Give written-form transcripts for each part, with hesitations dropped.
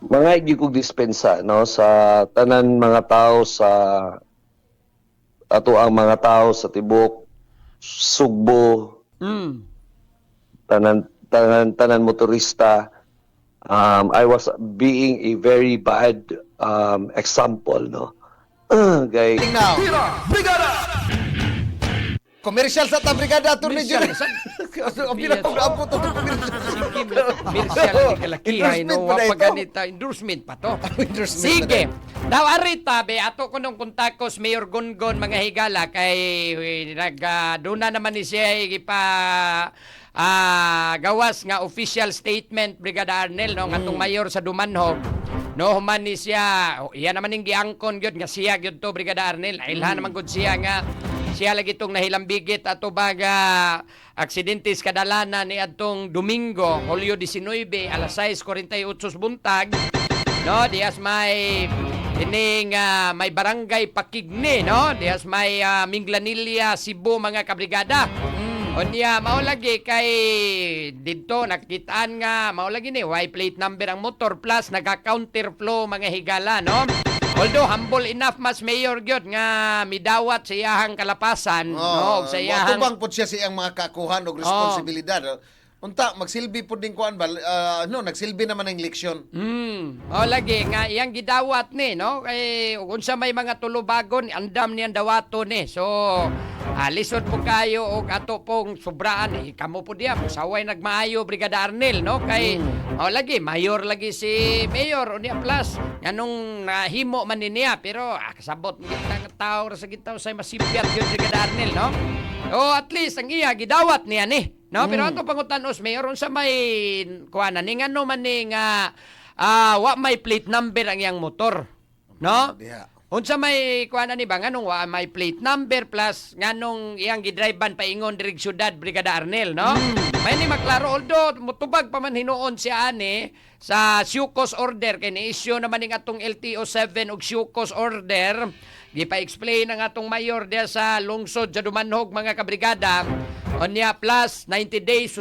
mga igi kog dispensa no sa tanan mga tao sa ato ang mga tao sa tibok Sugbo, Mm. tanan motorista. I was being a very bad example no. Kay Now, commercial sa tabrigada Attorney Commercial, General. Ang pinakapagabot ito commercial. Sige, commercial ni kalakihay, no? Endorsement pa na ito. Wapaganita, endorsement pa to. Endorsement Sige. pa na Daw arita, be, ato ko nung kontakos, Mayor Gongon, mga higala, kay doon na naman ni siya ipa gawas nga official statement, Brigada Arnel, no? Nga mayor sa Dumanhog. No, human ni siya, iyan naman yung giangkon gyud nga siya gyud to, Brigada Arnel. Ilhan naman gud siya nga siya lagi itong nahilambigit ato baga aksidentes kadalanan ni atong Domingo, Hulyo 19, alas 6:48 buntag. No, dias may ining may barangay Pakigni, no? Dias may Minglanilla, Cebu, mga kabrigada. Unya mao lagi kay didto nakitaan nga mao lagi ni why plate number ang motor plus naka-counterflow mga higala, no? Although humble enough mas mayor gyud nga midawat sa iyahang kalapasan, no, sa iyahang Tubang po siya siyang mga kakuhan o responsibilidad. Unta, magsilbi po din kuan ba? Nagsilbi naman ang leksyon. O lagi nga iyang gidawat ni, no? Kay unsa may mga tulubagon andam niyang dawato ni. So lisod po kayo og ato pong sobraan kamo po diya saway nagmaayo Brigada Arnel, no? Kay lagi mayor lagi si mayor unya plus nganong nahimo man niya pero kasabot ng tao ra sa gitaw say masipyat gyud Brigada Arnel, no? O at least ang iya gidawat niya ni. No, pero ato pangutanos mayor unsa may kuana ni ngano man ni nga wa may plate number ang iyang motor. No? Diha. Unsa may kuana ni ba nganong wa may plate number plus nganong iyang gidrivean paingon diri syudad Brigada Arnel, no? May ni maklaro although mutubag pa man hinuon siya ani sa Syukos order kay ni-issue naman ning atong LTO7 og Syukos order. Gipa-explain ang atong mayor diya sa lungsod sa Dumanhog, mga kabrigada. Onya plus 90 days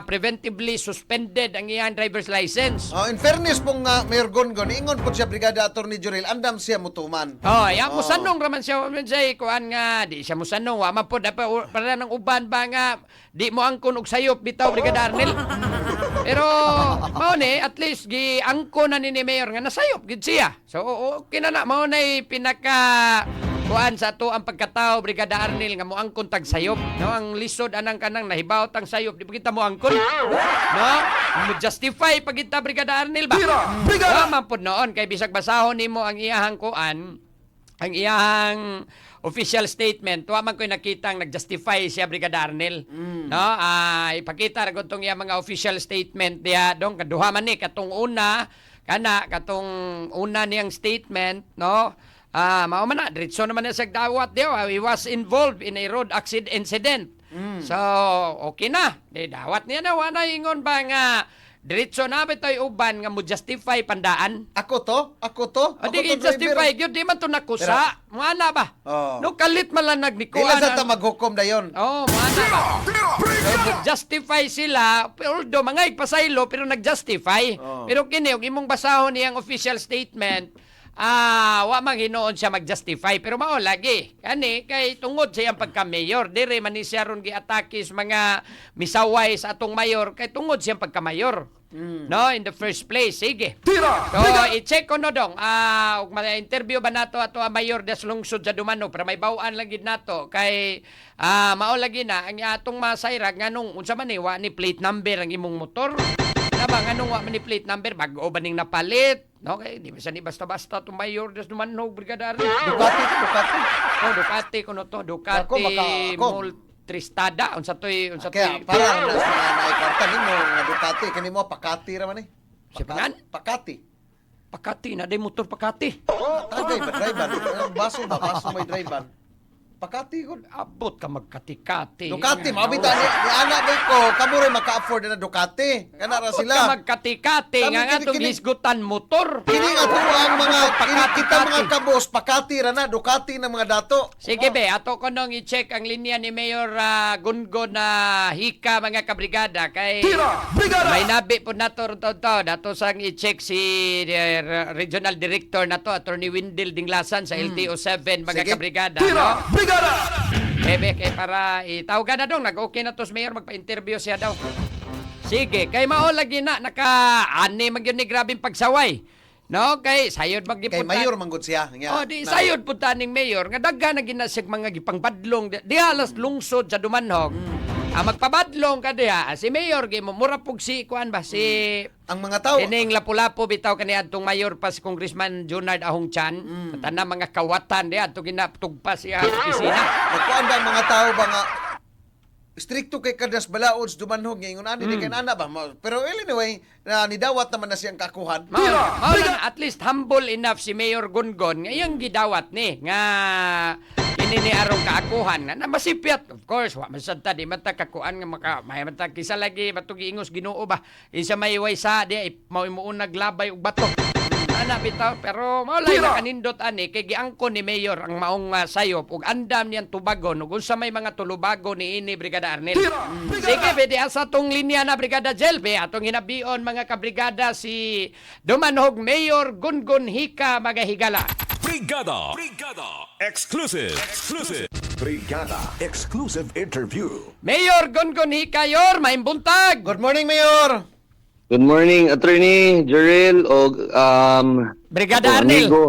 preventively suspended ang iyang driver's license. In fairness pong Mayor Gongon, ingon po siya Brigada Attorney General, andam siya mutuman. Ya musanong raman siya say kuan nga di siya musanong wa man pod para nang uban ba nga di mo angkon og sayop bitaw Brigada Arnel. Pero mao ni at least gi angkon na ni Mayor nga nasayop gid siya. So okay na mao nay pinaka kuan sa to ang pagkatao Brigada Arnel nga mo angkon tag sayop, no? Ang lisod anang kanang nahibaw tang sayop di pa kita mo angkon, no? Mo justify pag kita Brigada Arnel ba? Brigada man pud noon kay bisag basahon nimo ang iyahang kuan, ang iyahang official statement, wa man ko'y nakitang nag-justify siya Brigada Arnel. No? Ipakita ra gud tong iyang mga official statement diya dong kaduha man ni katong una katong una niyang statement, no? Mao man na diretso naman na sa dawat diyo. He was involved in a road accident incident. So okay na. Di dawat niya na wala ingon ba nga diretso na bitoy uban nga mo justify pandaan. Ako to? Di justify gyud di man to nakusa. Mana ba? No kalit man lang nagnikuan. Dila sa ta maghukom dayon. Mana ba? So, justify sila, although mga ipasaylo pero nag-justify. Pero kini og imong basahon niyang official statement, wa man hinuon siya mag-justify pero mao lagi kani kay tungod sa iyang pagka-mayor dire man ni siya ron giatake sa mga misaway sa atong mayor kay tungod siyang pagka-mayor. No, in the first place. Sige. So, i-check ko no dong. Ug ma-interview ba nato ato ang mayor des lungsod sa Dumanhog para may bawaan lang gid nato kay mao lagi na ang atong masayrag nganong unsa man ni wa ni plate number ang imong motor. Nabang anong wa man ni plate number bag-o ba ning napalit? No, kay di ba basta-basta to mayor des Dumanhog Brigada Arnel. Ducati kuno to. Ducati Multristada unsa toy Kaya parang naikarta nimo nga Ducati kanimo Pakati ra man eh. Sipangan? Pakati na day motor Pakati. Tagay ba driver? Baso may driver? Pakati ko. Abot ka magkati-kati. Ducati, mabita ni anak day ko, kamo rin maka-afford na Ducati. Kana ra Abot sila. ka magkati-kati. Kami Nga nga itong kini- hisgutan motor. Kini nga po ang mga Pakati-kati. kita mga kabos, Pakati ra na, Ducati ng mga dato. Sige be, ato ko nung i-check ang linya ni Mayor Gungon na hika mga kabrigada kay may nabi po nato ron to dato sang i-check si Regional Director nato Attorney Windel Dinglasan sa LTO 7 mga Sige. kabrigada no? Bebe kay para itawagan na dong nag-okay na to si Mayor magpa-interview siya daw. Sige, kay mao lagi na naka-ani magyud ni grabing pagsaway. No, kay sayod Kay magdiputan. mayor manggod siya. Nga, Oh, di sayod po taning mayor nga dagga na ginasig mga gipangbadlong di alas lungsod sa Dumanhog. Magpabadlong ka diha si mayor gi mo mura pug si kuan ba si ang mga tao, kining lapu-lapu bitaw kani adtong mayor pa si Congressman Junard Ahong Chan. Tanan mga kawatan di adto ginatugpa siya opisina. nagkuan ba ang mga tao ba nga stricto kay kadas balaod sa Dumanhog nga ingon ani di kay nana ba. Pero anyway, nidawat naman na siyang kakuhan. Mao at least humble enough si Mayor Gungon nga iyang gidawat ni nga ini ni arong kaakuhan nga masipyat of course wa man sad ta di man ta kakuan nga maka may man ta kisa lagi matugi ingos Ginoo ba isa may waysa di mao imuon naglabay og bato ana bitaw pero maulay na kanindot ani kay giangkon ni Mayor ang maong sayop ug andam niyang tubagon ug unsa may mga tulubago ni ini Brigada Arnel. Sige pwede asa tong linya na Brigada Jelbe atong hinabion mga kabrigada si Dumanhog Mayor Gungun Hika Magahigala. Brigada Exclusive Brigada Exclusive Interview. Mayor Gungun Hika yor maimbuntag. Good morning, Mayor. Good morning, Attorney Jeril o Brigada o Arnel. amigo.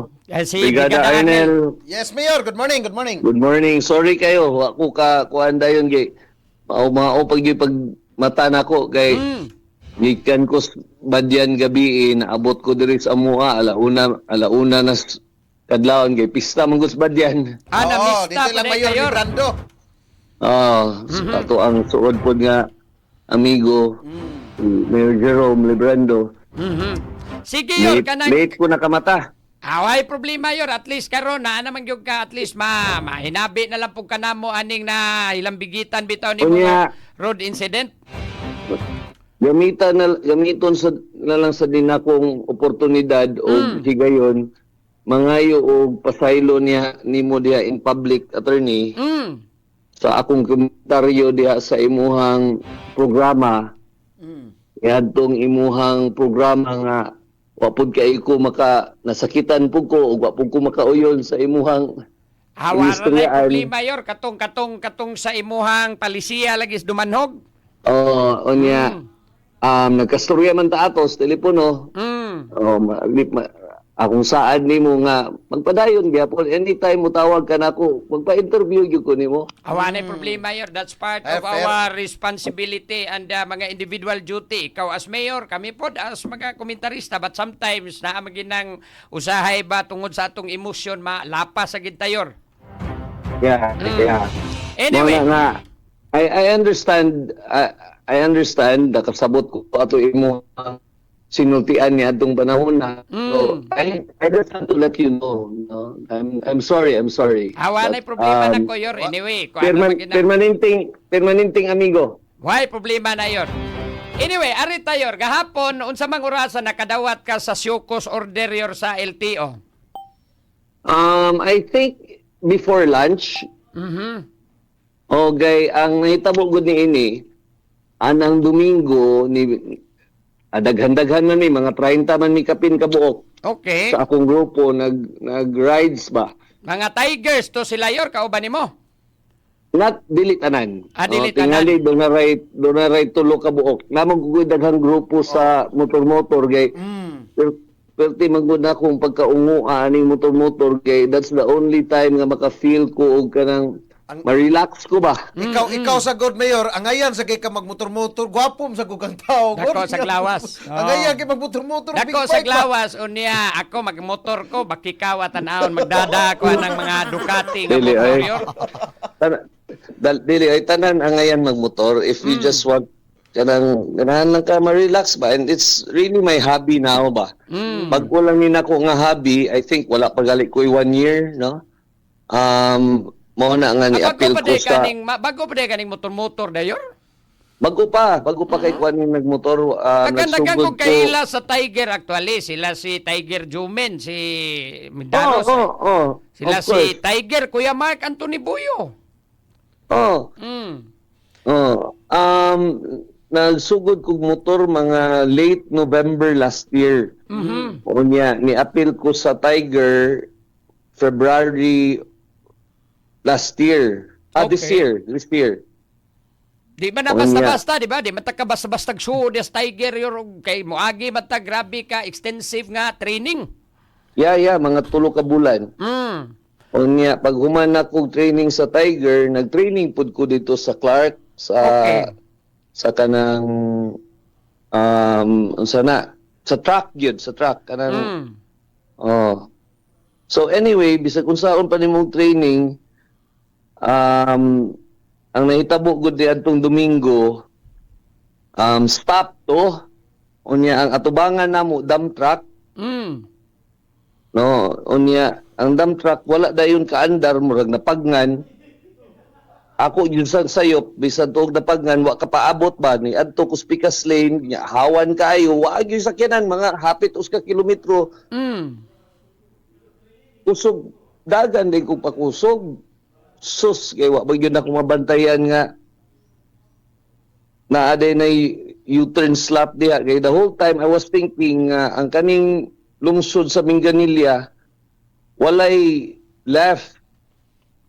Si Brigada Arnel. Yes, Mayor. Good morning. Good morning. Good morning. Sorry kayo, ako ka kuan dayon gay. Mao pag mata nako kay gikan ko badyan gabi naabot ko diri sa amuha alauna na kadlawon kay pista man gus badyan. Oo, Namista dito lang po Mayor kayor. Librando. Ato ang suod pod nga amigo Mayor Jerome Librando. Sige yor kanang Late ko nakamata. away problema yor at least karon na naman gyud ka at least mahinabi na lang pug kanamo aning na hilambigitan bitaw ni Unya. road incident. Gamiton na lang sa dinakong oportunidad o higayon mangayo og pasaylo niya nimo diha in public, Attorney, sa akong komentaryo diha sa imuhang programa. Yadtong imuhang programa nga wapod kay ko nasakitan pug ko ug wapod ko makauyon sa imuhang Hawa ra Industriya, na problema yor katong sa imuhang palisiya lagi sa Dumanhog. unya nagkastorya man ta atos telepono. Akong saad nimo nga magpadayon gyapon anytime mo tawag ka nako magpa-interview gyud ko nimo. Hawa na problema yor. That's part of Fair. our responsibility and mga individual duty. Ikaw as mayor, kami pod as mga komentarista but sometimes naa maginang usahay ba tungod sa atong emosyon malapas sa gid tayor. Yeah. Anyway, Mao na nga I understand nakasabot ko ato imo sinultian niya atong panahon na. So I just want to let you know, no? I'm sorry. hawa na problema na ko yor. Anyway, kung ano maginang permanenteng amigo. why problema na yor. Anyway, ari tayor gahapon unsa mang orasan nakadawat ka sa Syukos order yor sa LTO. I think before lunch. Okay, ang nahitabo gud ni ini anang Domingo ni daghan-daghan man mi mga 30 man mi kapin kabuok Okay. sa akong grupo nag-rides ba. Mga Tigers to sila yor kauban nimo. Not dili tanan. Dili tanan. Tingali doon na right tulo ka buok. Namang gugud daghang grupo sa motor-motor gay. Pero magud na akong pagkaungo aning motor-motor gay. That's the only time nga maka-feel ko og kanang ma-relax ko ba. Ikaw sa God, Mayor, angayan sa kay ka magmotor-motor, gwapom sa kukang tao. Dako sa glawas. Angayan kay magmotor-motor, big Dako sa bike ba? glawas unya ako magmotor ko bakikawa tan-aon magdada ko ng mga Ducati nga Dili motor ay. yor. Dili ay tanan angayan magmotor if you just want kanang ganahan lang ka ma-relax ba, and it's really my hobby now ba. Pag ko lang ni nako nga hobby, I think wala pa gali ko 1 year, no? Mao na nga ni Bago apil pa ko day sa bago pa day kaning motor-motor dayor. bago pa kay kuan ni nagmotor Tagan-tagan nagsugod ko kaila sa Tiger actually. Sila si Tiger Jumen, si Mindaros. Sila Of course. si Tiger, Kuya Mark Anthony Buyo. Oh. Mm. Oh. Nagsugod kog motor mga late November last year. Mhm. Unya ni apil ko sa Tiger February last year. This Okay. year. Di ba na Oo basta-basta, di ba? Di man ta ka basta-basta suod as Tiger yor kay moagi man ta grabe ka extensive nga training. Yeah, mga 3 ka bulan. Mm. Unya pag human ako training sa Tiger, nag-training pud ko dito sa Clark Okay. sa kanang unsa na sa track kanang Mm. oh. So anyway, bisag kung saon pa nimong training, ang nahitabo gud di adtong Domingo, stop to. Unya ang atubangan namo dump truck. Mm. No, unya ang dump truck wala dayon kaandar murag napagngan. Ako yun sa sayop bisan tuog napagngan wa ka paabot ba ni adto ko Spikas Lane nya hawan kaayo wa gyud sakyanan mga hapit uska kilometro Mm. kusog dagan din ko pakusog. Sus kay wa ba gyud ako mabantayan nga naa day na U-turn slap diha kay the whole time I was thinking ang kaning lungsod sa Minganilla walay left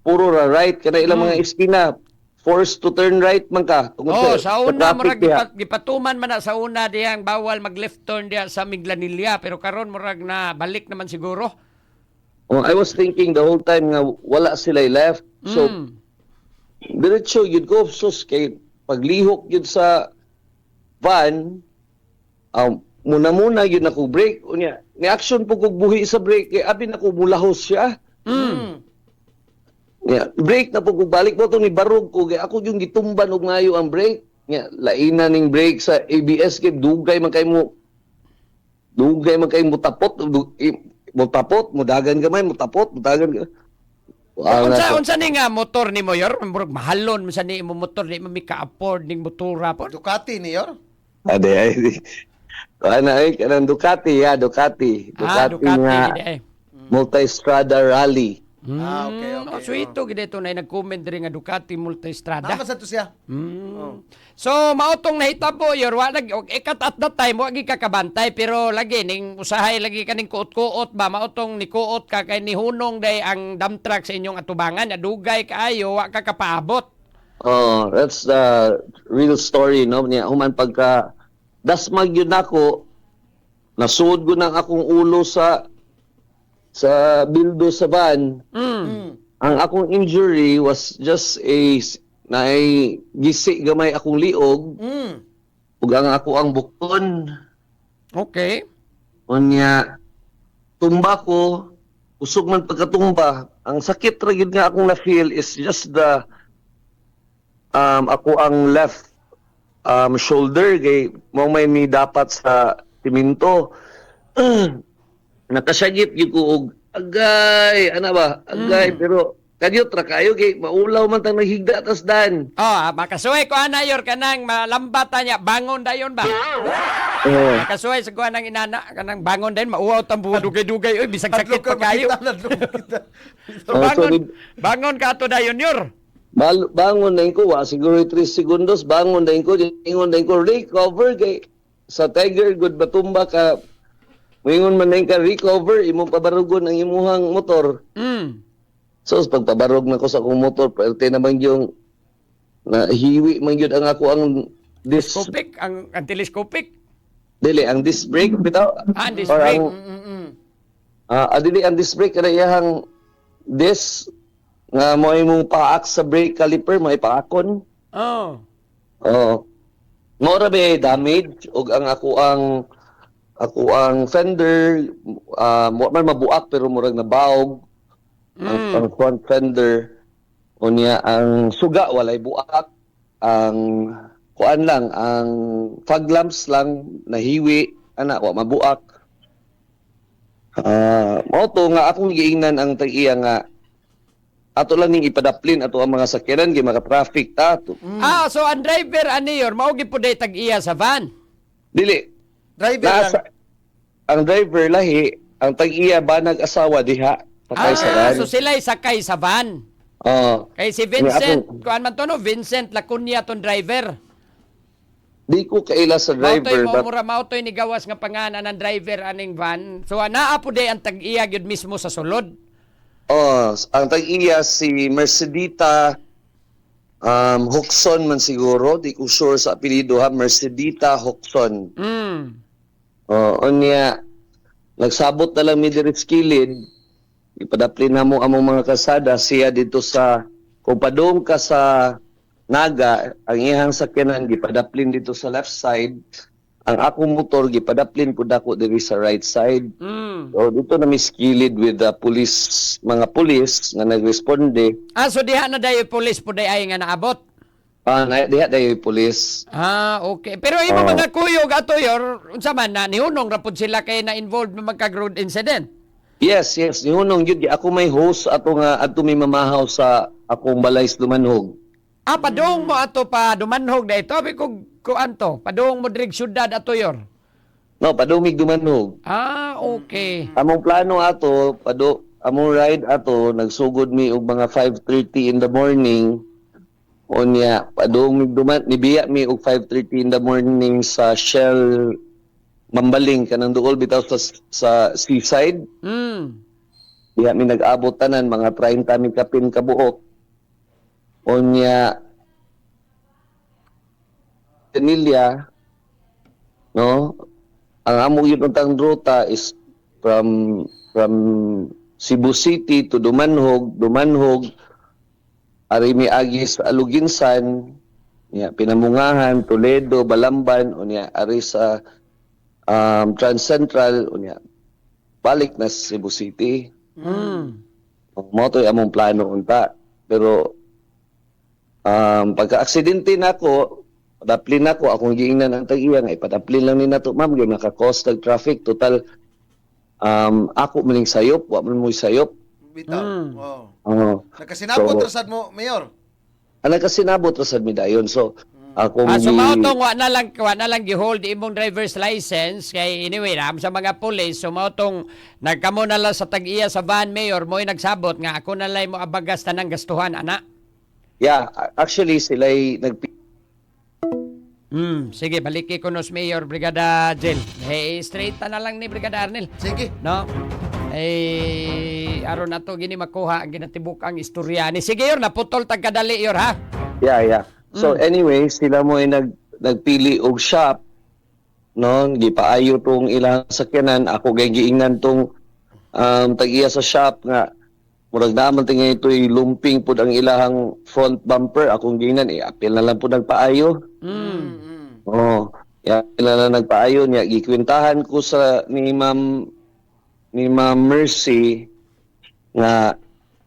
puro ra right kana ilang mga esquina forced to turn right man ka tungod Oh, sa una traffic murag diha. gipatuman man na sa una diyang bawal mag left turn diya sa Miglanilla pero karon murag na balik naman siguro. Oh, I was thinking the whole time nga wala sila left so Mm. diretso yun ko sus kay paglihok yun sa van muna yun ako break unya ni action po kog buhi sa break kay abi na ko mulahos siya. Yeah, break na po kog balik mo to ni barog ko kay ako yung gitumban og ngayo ang break. Yeah, laina ning break sa ABS kay dugay man kay mo tapot mo dagan gamay mo tapot mo dagan ka. Unsa ni nga motor ni mo yor? Murag mahalon man sa ni mo motor di man mi ka-afford ning motora po. Ducati ni yor. Ade ay kanang Ducati Ducati Ducati nga gid eh. Multistrada Rally. Okay. Oh, sweeto gid ito na nag-comment diri nga Ducati Multistrada. Tama sa to siya. So mautong nahitabo yor wa nag ikat at that time wa gi kakabantay pero lagi ning usahay lagi kaning kuot-kuot ba mautong ni kuot ka kay ni hunong day ang dump truck sa inyong atubangan adugay kaayo wa ka kapaabot. Oh, that's the real story no niya human pagka dasmag yun ako nasuod ko ng akong ulo sa bildo sa van. Ang akong injury was just gisi gamay akong liog ug ang ako ang bukton Okay. unya tumba ko usog man pagkatumba ang sakit ra gyud nga akong na-feel is just the ako ang left shoulder kay mo may mi dapat sa siminto nakasyagip gyud ko og agay pero kadiyot ra kayo kay maulaw man tang naghigda tas dan. Makasuway ko ana yor kanang malambata niya bangon dayon ba? Makasuway sa kuha ng inana kanang bangon dayon mauwaw tang dugay-dugay oy bisag sakit pa kayo. Bangon ka ato dayon yor. Bangon na ko wa siguro 3 segundos bangon na ko ingon na ko recover kay sa Tiger good batumba ka moingon man ka recover imong pabarugon ang imuhang motor. So pagpabarog na ko sa akong motor perte naman yung nahiwi man gyud ang ako ang disc Telescopic ang telescopic. dili ang disc brake bitaw Disc or brake. dili ang disc brake kada iyahang disc nga mo imong paak sa brake caliper mo ipaakon. Mo ra be damage ug ang ako ang fender mo man mabuak pero murag nabaog ang front fender unya ang suga walay buak ang kuan lang ang fog lamps lang nahiwi ana wa mabuak mo to nga akong giingnan ang tag-iya nga ato lang ning ipadaplin ato ang mga sakyanan kay maka traffic ta to. So ang driver ani yor mao gyud pud day tag-iya sa van. Dili. Driver lang. Ang driver lahi, ang tag-iya ba nag-asawa diha sakay sa van. So sila'y sakay sa van. Oh. Kay si Vincent, kuan man to no, Vincent Lacunya ton driver. Di ko kaila sa driver. Mao mautoy ni gawas nga pangalan ng driver aning van. So naa po day ang tag-iya gyud mismo sa sulod. Ang tag-iya si Mercedita Hoxon man siguro, di ko sure sa apelyido ha, Mercedita Hoxon. Unya nagsabot na lang mi diri sa kilid, ipadaplin na mo among mga kasada siya dito sa kung padung ka sa Naga, ang iyang sakyanan gipadaplin dito sa left side, ang akong motor gipadaplin pud ako diri sa right side. So dito na miskilid with the police, mga police nga nagresponde. So diha na dayo police po day ay nga naabot. Diha dayo police. Okay. Pero imo mga kuyog ato yor, unsa man na nihunong ra pud sila kay na involved na magka-road incident. Yes. Nihunong yun. Ako may host ato nga ato may mamahaw sa akong balay sa Dumanhog. Padung mo ato pa Dumanhog da ito. Kuan to. Padung mo drig syudad ato yor. No, padumig Dumanhog. Okay. Among plano ato, among ride ato, nagsugod mi og mga 5:30 in the morning. Unya, padumig nibiya mi og 5:30 in the morning sa Shell Mambaling kanang duol bitaw sa seaside. Diha mi nag-abot tanan mga 30 mi kapin kabuok. Unya Canilla, no? Ang amo yun untang ruta is from Cebu City to Dumanhog, ari mi agi sa Aluginsan, Pinamungahan, Toledo, Balamban, unya ari sa Trans Central, unya balik na sa Cebu City. Mo to among plano unta, pero pagka-aksidente nako, padaplin nako akong giingnan ang tag-iya nga ipadaplin lang ni nato ma'am gyud naka-cause tag traffic total ako maning sayop wa man mo sayop Bitaw. So, Nakasinabot ra sad mo, Mayor. nakasinabot ra sad mi dayon so ako So mautong wa na lang gi-hold imong driver's license kay anyway ram sa mga police so mautong nagkamo na lang sa tag-iya sa van mayor mo'y nagsabot nga ako na lang mo abagas tanang gastuhan ana. Yeah, actually sila'y Sige, baliki ko nos Mayor Brigada Jel. Straight na lang ni Brigada Arnel. Sige. No? Aron na to gini makuha ang ginatibuk ang istorya ni. Sige yor, naputol tagkadali yor ha. Yeah. So anyway, sila mo ay nagpili og shop, no? Gipaayo tong ilang sakyanan, ako gay giingnan tong tag-iya sa shop nga murag naman tingay ito'y lumping pud ang ilahang front bumper. Akong giingnan, apil na lang pud nagpaayo. Apil na lang nagpaayo niya. Gikwintahan ko sa ni Ma'am Mercy nga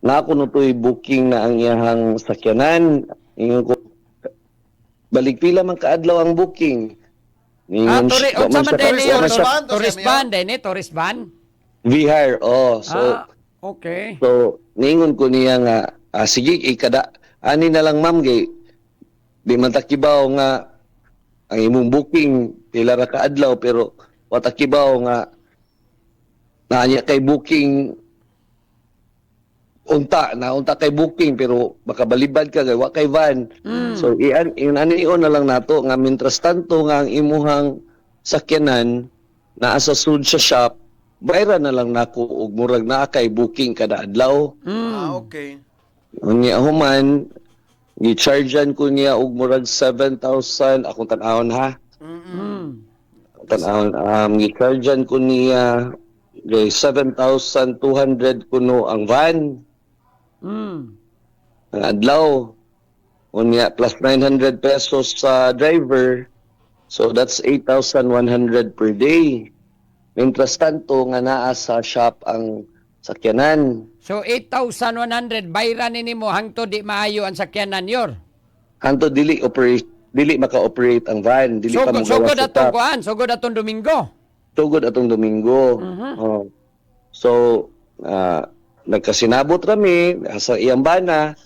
ako no to'y booking na ang iyahang sakyanan. Ingon ko, balik pila man kaadlaw ang booking. Tourist van din tourist van. V-hire, so okay. So, ningon ko niya nga, sige, ani na lang ma'am, di man takibaw nga, ang imong booking, pila ra kaadlaw, pero watakibaw nga, naanya kay booking, unta kay booking, pero makabalibad ka, wa kay van. So, iyon na lang nato, nga mintras tanto nga ang imuhang sakyanan, naa sa sud sa shop, bayra na lang nako og murag naa kay booking kada adlaw. Okay. Unya human gi-chargean ko niya og murag 7,000 akong tan-awon ha. Tan-awon gi-chargean ko niya 7,200 kuno ang van. Ang adlaw. Unya plus 900 pesos sa driver. So that's 8,100 per day. Mientras tanto, nga naa sa shop ang sakyanan. So, 8,100 bayran nimo hangtod di maayo ang sakyanan yor. Hanto dili maka-operate ang van. Dili pa Sugod atong kuan, sugod atong Domingo. Sugod atong Domingo. So, nagkasinabot rami sa iyang bana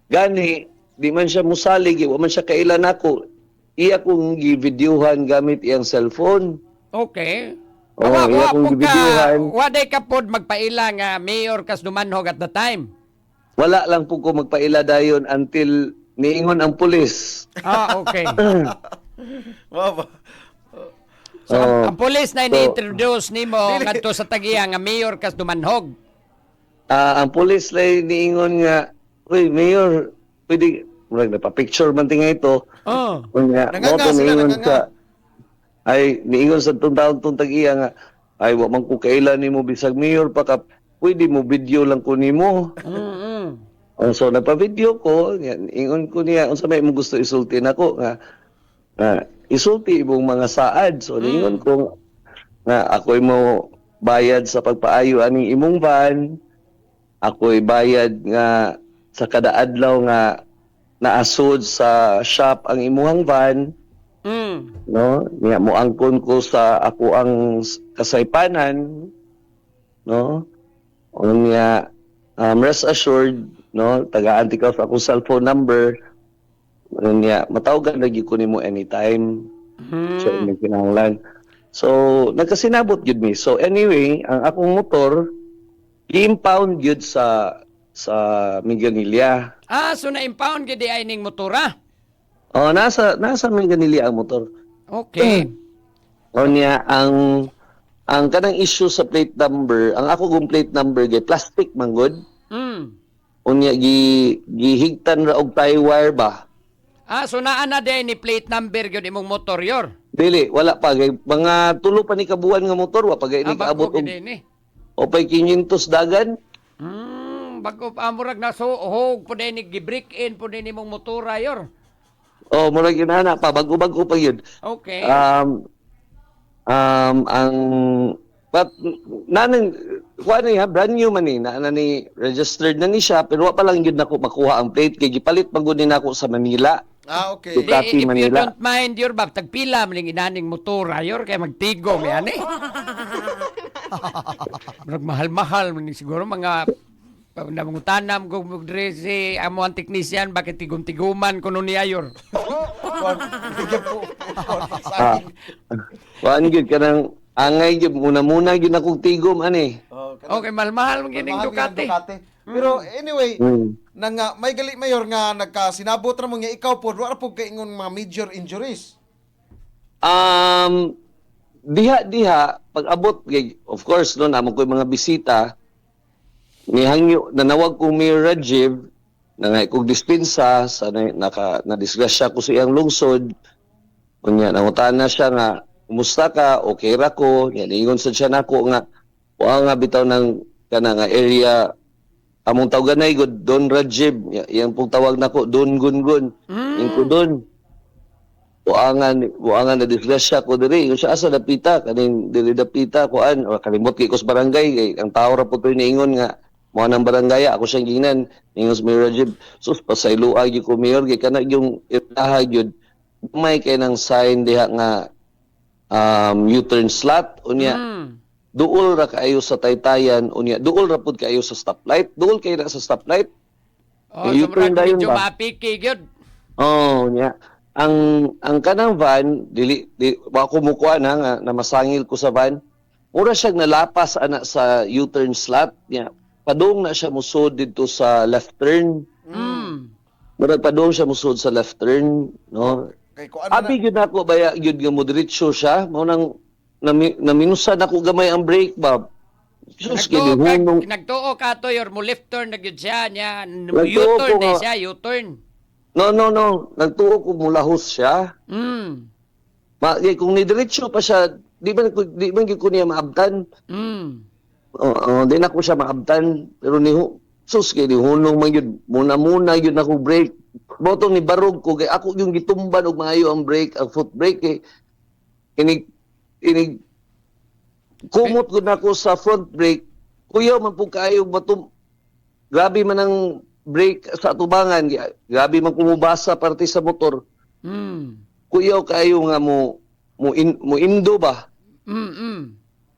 gani di man siya musalig, wa man siya kailan ako. Iya kong givideohan gamit iyang cellphone. Okay. Oo, Wa iya kong po ka, givideohan. wa day ka pod magpaila nga mayor kas Dumanhog at the time. Wala lang po ko magpaila dayon until niingon ang pulis. Ah, okay. Wow. So, Oo. ang police na So- ini-introduce nimo ngadto sa tagiya nga mayor kas Dumanhog. Ang pulis lay niingon nga, "Uy, mayor, pwede murag napapicture man tinga ito." Oh. Unya, Nanganga mo to sila, niingon nanganga. niingon sa taon tong tag-iya nga, ay wa man ko kailan nimo bisag mayor pa ka, pwede mo video lang ko nimo. Mm. So nagpa-video ko, yan, ingon ko niya unsa may mo gusto isulti nako nga isulti imong mga saad. So ingon ko nga ako'y mo bayad sa pagpaayo aning imong van. Ako'y bayad nga sa kada adlaw nga naasod sa shop ang imuhang van, Mm. no? Niya mo angkon ko sa ako ang kasaypanan, no? Unya rest assured, no, tagaan ti ka sa akong cellphone number. Unya matawagan lagi ko nimo anytime. So may kinahanglan. So nagkasinabot gyud mi. So anyway, ang akong motor i-impound gyud sa Minganilla. Ah, so na-impound gid ay ning motora. Oh, nasa Minganilla ang motor. Okay. Unya ang kanang issue sa plate number, ang ako kong plate number gay plastic man gud. Mm. Unya gihigtan ra og tie wire ba? Ah, so naa na day ni plate number gyud imong motor yor. Dili, wala pa gay mga tulo pa ni kabuan nga motor wa pa gay ni kaabot bago og gid ni. o pay 500 dagan. Bago amurag na so hog po din ni gi-break in po din imong motora yor. Oh, murag inana pa bago-bago pa yun. Okay. Ang but nanin kuan niya brand new man ni na ni registered na ni siya pero wa pa lang gyud nako makuha ang plate kay gipalit man gud nako sa Manila. Okay. Di, Ducati, if you Manila. don't mind yor bab tagpila man ning inaning motora yor kay magtigom yan eh. Murag mahal-mahal man ni siguro mga namungutanam ko dire si amo ang technician bakit tigom-tiguman kuno ni ayor. Bigyan po. Sa akin. Kuan gyud kanang angay gyud muna gyud akong tigom ani. Okay, mahal-mahal man gining Mahal nga ang Ducati. Pero anyway, Mm. nang may gali mayor nga nagkasinabot ra mo nga ikaw pod wala po kay ingon mga major injuries. Diha pag abot kay of course no namo koy mga bisita nihangyo nanawag ko Mayor Rajiv nangay kog dispensa sa na disgrasya ko sa iyang lungsod unya nangutan na siya nga kumusta ka okay ra ko nya niingon sad siya nako nga wa nga bitaw ng kana nga area among tawaganay gud Don Rajiv iyang pong tawag nako Don Gungun yung ko Don buangan na disgrasya ko diri yung siya asa dapita kaning dili dapita kuan o kalimot kay ko sa barangay kay ang tao ra po to niingon nga mo nang barangay ako siyang ginan ningon sa Mayor Rajib sus pasayloa gyud ko mayor kay kana yung itaha gyud may kay nang sign diha nga U-turn slot unya duol ra kaayo sa taytayan unya duol ra pud kaayo sa stoplight duol kay na sa stoplight Oh, Yung so murag U-turn dayon medyo ba? mapiki gyud. oh nya ang kanang van dili wa ko mukuha na nga masangil ko sa van mura siya nalapas ana sa U-turn slot niya padung na siya musod dito sa left turn mura padung siya musod sa left turn no Kay ko ano abi gyud nako baya gyud nga moderitso siya mao nang naminusan ako gamay ang brake ba sus kay hunong Nagtuo ka to yor mo left turn na gyud siya nya Nagtuo U-turn ko na nga. siya U-turn. no nagtuo ko mulahos siya kung nidiretso pa siya di man gyud ko niya maabtan Oo, di na ko siya maabtan. Pero sus, kaya ni hunong man yun. Muna yun ako break. Botong ni barog ko, kaya ako yung gitumban og maayo ang break, ang foot brake. Kaya kumot ko na ako sa front brake. Kuya, man po kayo grabe man ang brake sa atubangan. Grabe man kumubasa parte sa motor. Kuya, kayo nga mo indo ba?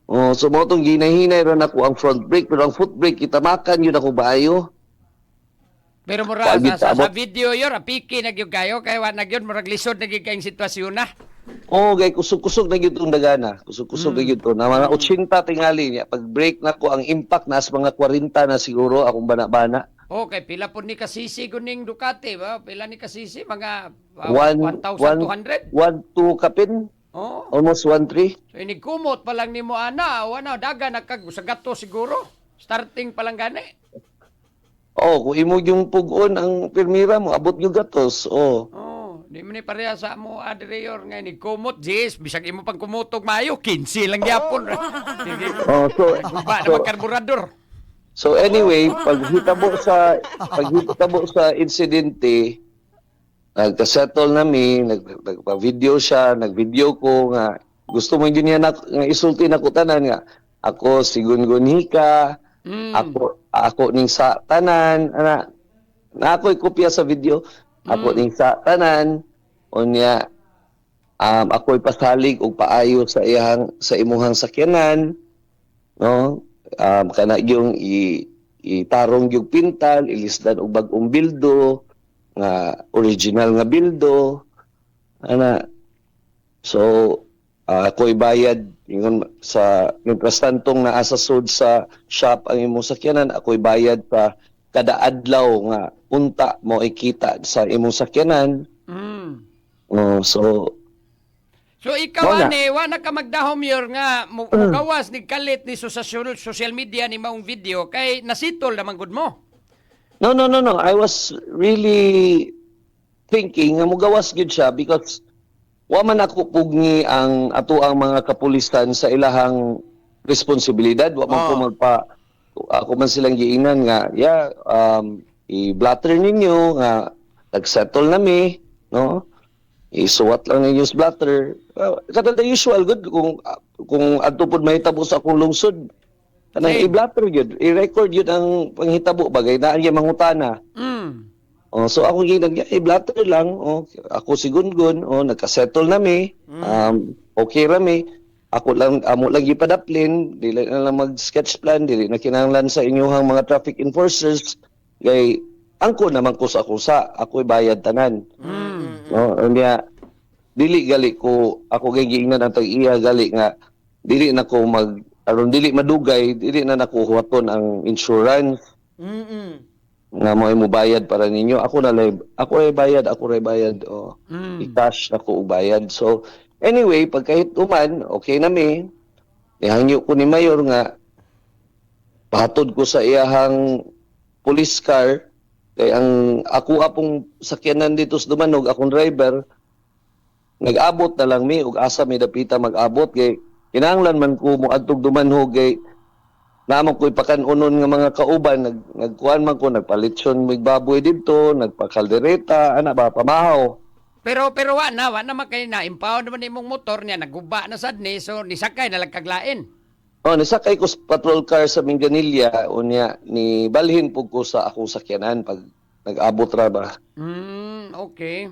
Oh, so mo tong ginahinay ra nako ang front brake pero ang foot brake kitamakan yun ako baayo. Pero mura Pagit sa abot. video yor apiki na gyud kayo kay wa na gyud murag lisod na gyud kayong sitwasyon na. Oh, gay kusog-kusog na gyud tong dagana. Kusog-kusog na gyud to. Na mga 80 tingali niya pag brake nako ang impact nas mga 40 na siguro akong bana-bana. Okay, pila po ni kasisi kuning Ducati ba? Pila ni kasisi mga 1,200? 1-2 kapin, Oh. almost 1-3. So inigkumot pa lang nimo ana, wala daga nakag sa gato siguro. Starting pa lang gani. Oh, kung imo yung pugon ang permira mo, abot yung gatos. Oh. Oh, di mo ni pareha sa mo adreyor nga ni kumot jis bisag imo pang kumutog maayo 15 lang gyapon. Oh, Ba na magkarburador. so anyway, paghitabo sa insidente, nagka-settle nami, nagpa-video siya, nag-video ko nga gusto mo yun niya nga isulti na ko tanan nga ako si Gungun Hika, ako ning sa tanan ana na ako'y kopya sa video, ako ning sa tanan unya ako'y pasalig og paayo sa imuhang sakyanan, no, kana yung itarong yung pintal, ilisdan og bag-ong bildo nga original nga bildo ana. So ako'y bayad ingon sa mientras tantong naa sa sud sa shop ang imong sakyanan, ako'y bayad sa kada adlaw nga unta mo ikita sa imong sakyanan. So So ikaw Wala. ani, wa na ka magdahom yor nga mugawas ni kalit ni sa social media ni maong video kay nasitol naman gud mo. No. I was really thinking nga mugawas gyud siya because wa man ako pugni ang ato ang mga kapulisan sa ilahang responsibilidad. Wa man ko ako man silang giingnan nga i-blatter ninyo nga nag-settle nami, no? Isuwat lang ninyo sa blatter. Katong the usual good kung adto pod mahitabo sa akong lungsod. Kanang Hey. i-blatter yun, i-record yun ang panghitabo bagay na ang mangutana. Oh, so ako ginag i-blatter lang. Oh, ako si Gungun, nagka-settle nami. Okay rami. Ako lang amo lang gipadaplin, dili na lang mag-sketch plan, dili na kinahanglan sa inyong mga traffic enforcers. Kay angko naman ko sa kusa, ako'y bayad tanan. No, unya dili gali ko ako kay giingnan ang tag-iya gali nga dili na ko aron dili madugay, dili na nakuhuwaton ang insurance. Nga mo bayad para ninyo. Ako ay bayad. I-cash ako og bayad. So anyway, pagkahit uman, okay nami. Ihangyo ko ni Mayor nga pahatod ko sa iyahang police car kay ang ako apong sakyanan dito sa Dumanog, akong driver nag-abot na lang mi ug asa mi dapita mag-abot kay kinahanglan man ko mo adtog Dumanhog kay naman ko'y pakanunon nga mga kauban, nagkuhan man ko, nagpalitson mig baboy dito, nagpakaldereta, ana ba, pamahaw. Pero wa na makay na impound naman imong motor niya naguba na sad ni so nisakay na lang kaglain. Nisakay ko sa patrol car sa Minganilla, unya, ni balhin po ko sa akong sakyanan pag nag-abot ra ba. Okay.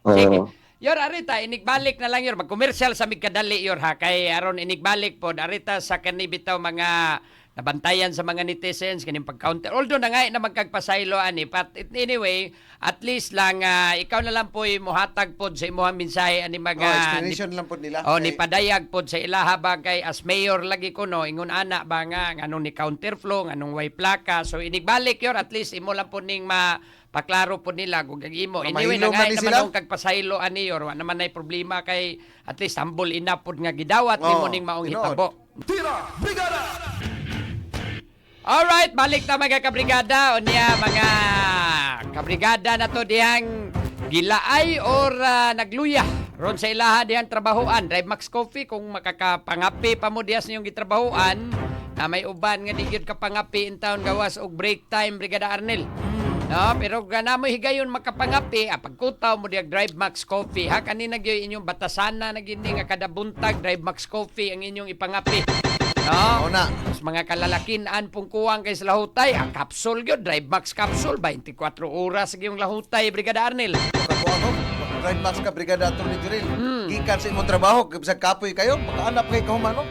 Oo. Sige. Yor, arita, inigbalik na lang yor. Mag-commercial sa Migkadali yor ha. Kay aron inigbalik po, arita sa kanibitaw mga nabantayan sa mga netizens, kaning pag-counter. Although na nga na magkagpasaylo ani, but anyway, at least lang ikaw na lang po muhatag pod sa imuhang mensahe ani mga explanation lang po nila. ni padayag pod sa ilaha ba kay as mayor lagi ko no ingon ana ba nga nganong ni counterflow nganong way plaka. So inigbalik yor at least imo lang po ning paklaro po nila kung imo. Anyway, mahilo man nangay ni naman sila. akong kagpasaylo ani yor. Wa naman ay problema kay at least humble enough pod nga gidawat nimo ning maong tinuod. hitabo. Alright, balik ta mga kabrigada. O niya, mga kabrigada na to diyang gilaay or nagluya. Ron sa ilaha diyang trabahoan. Drive Max Coffee, kung makakapangapi pa mo diyas niyong gitrabahoan, na may uban nga di gyud kapangapi in town gawas og break time, Brigada Arnel. No, pero gana mo higayon makapangapi, pagkutaw mo diyang Drive Max Coffee. Ha, kanina gyud inyong batasana na gini nga kada buntag Drive Max Coffee ang inyong ipangapi. No? Una. Mas mga kalalakinan pong kuwang kay sa lahutay, ang capsule yun, Drive Max capsule, 24 oras yung lahutay, Brigada Arnel. Kako ako, Drive Max ka, Brigada Atty. Jiril. Gikan sa imong trabaho, sa kapoy kayo, makaanap kay kahumano.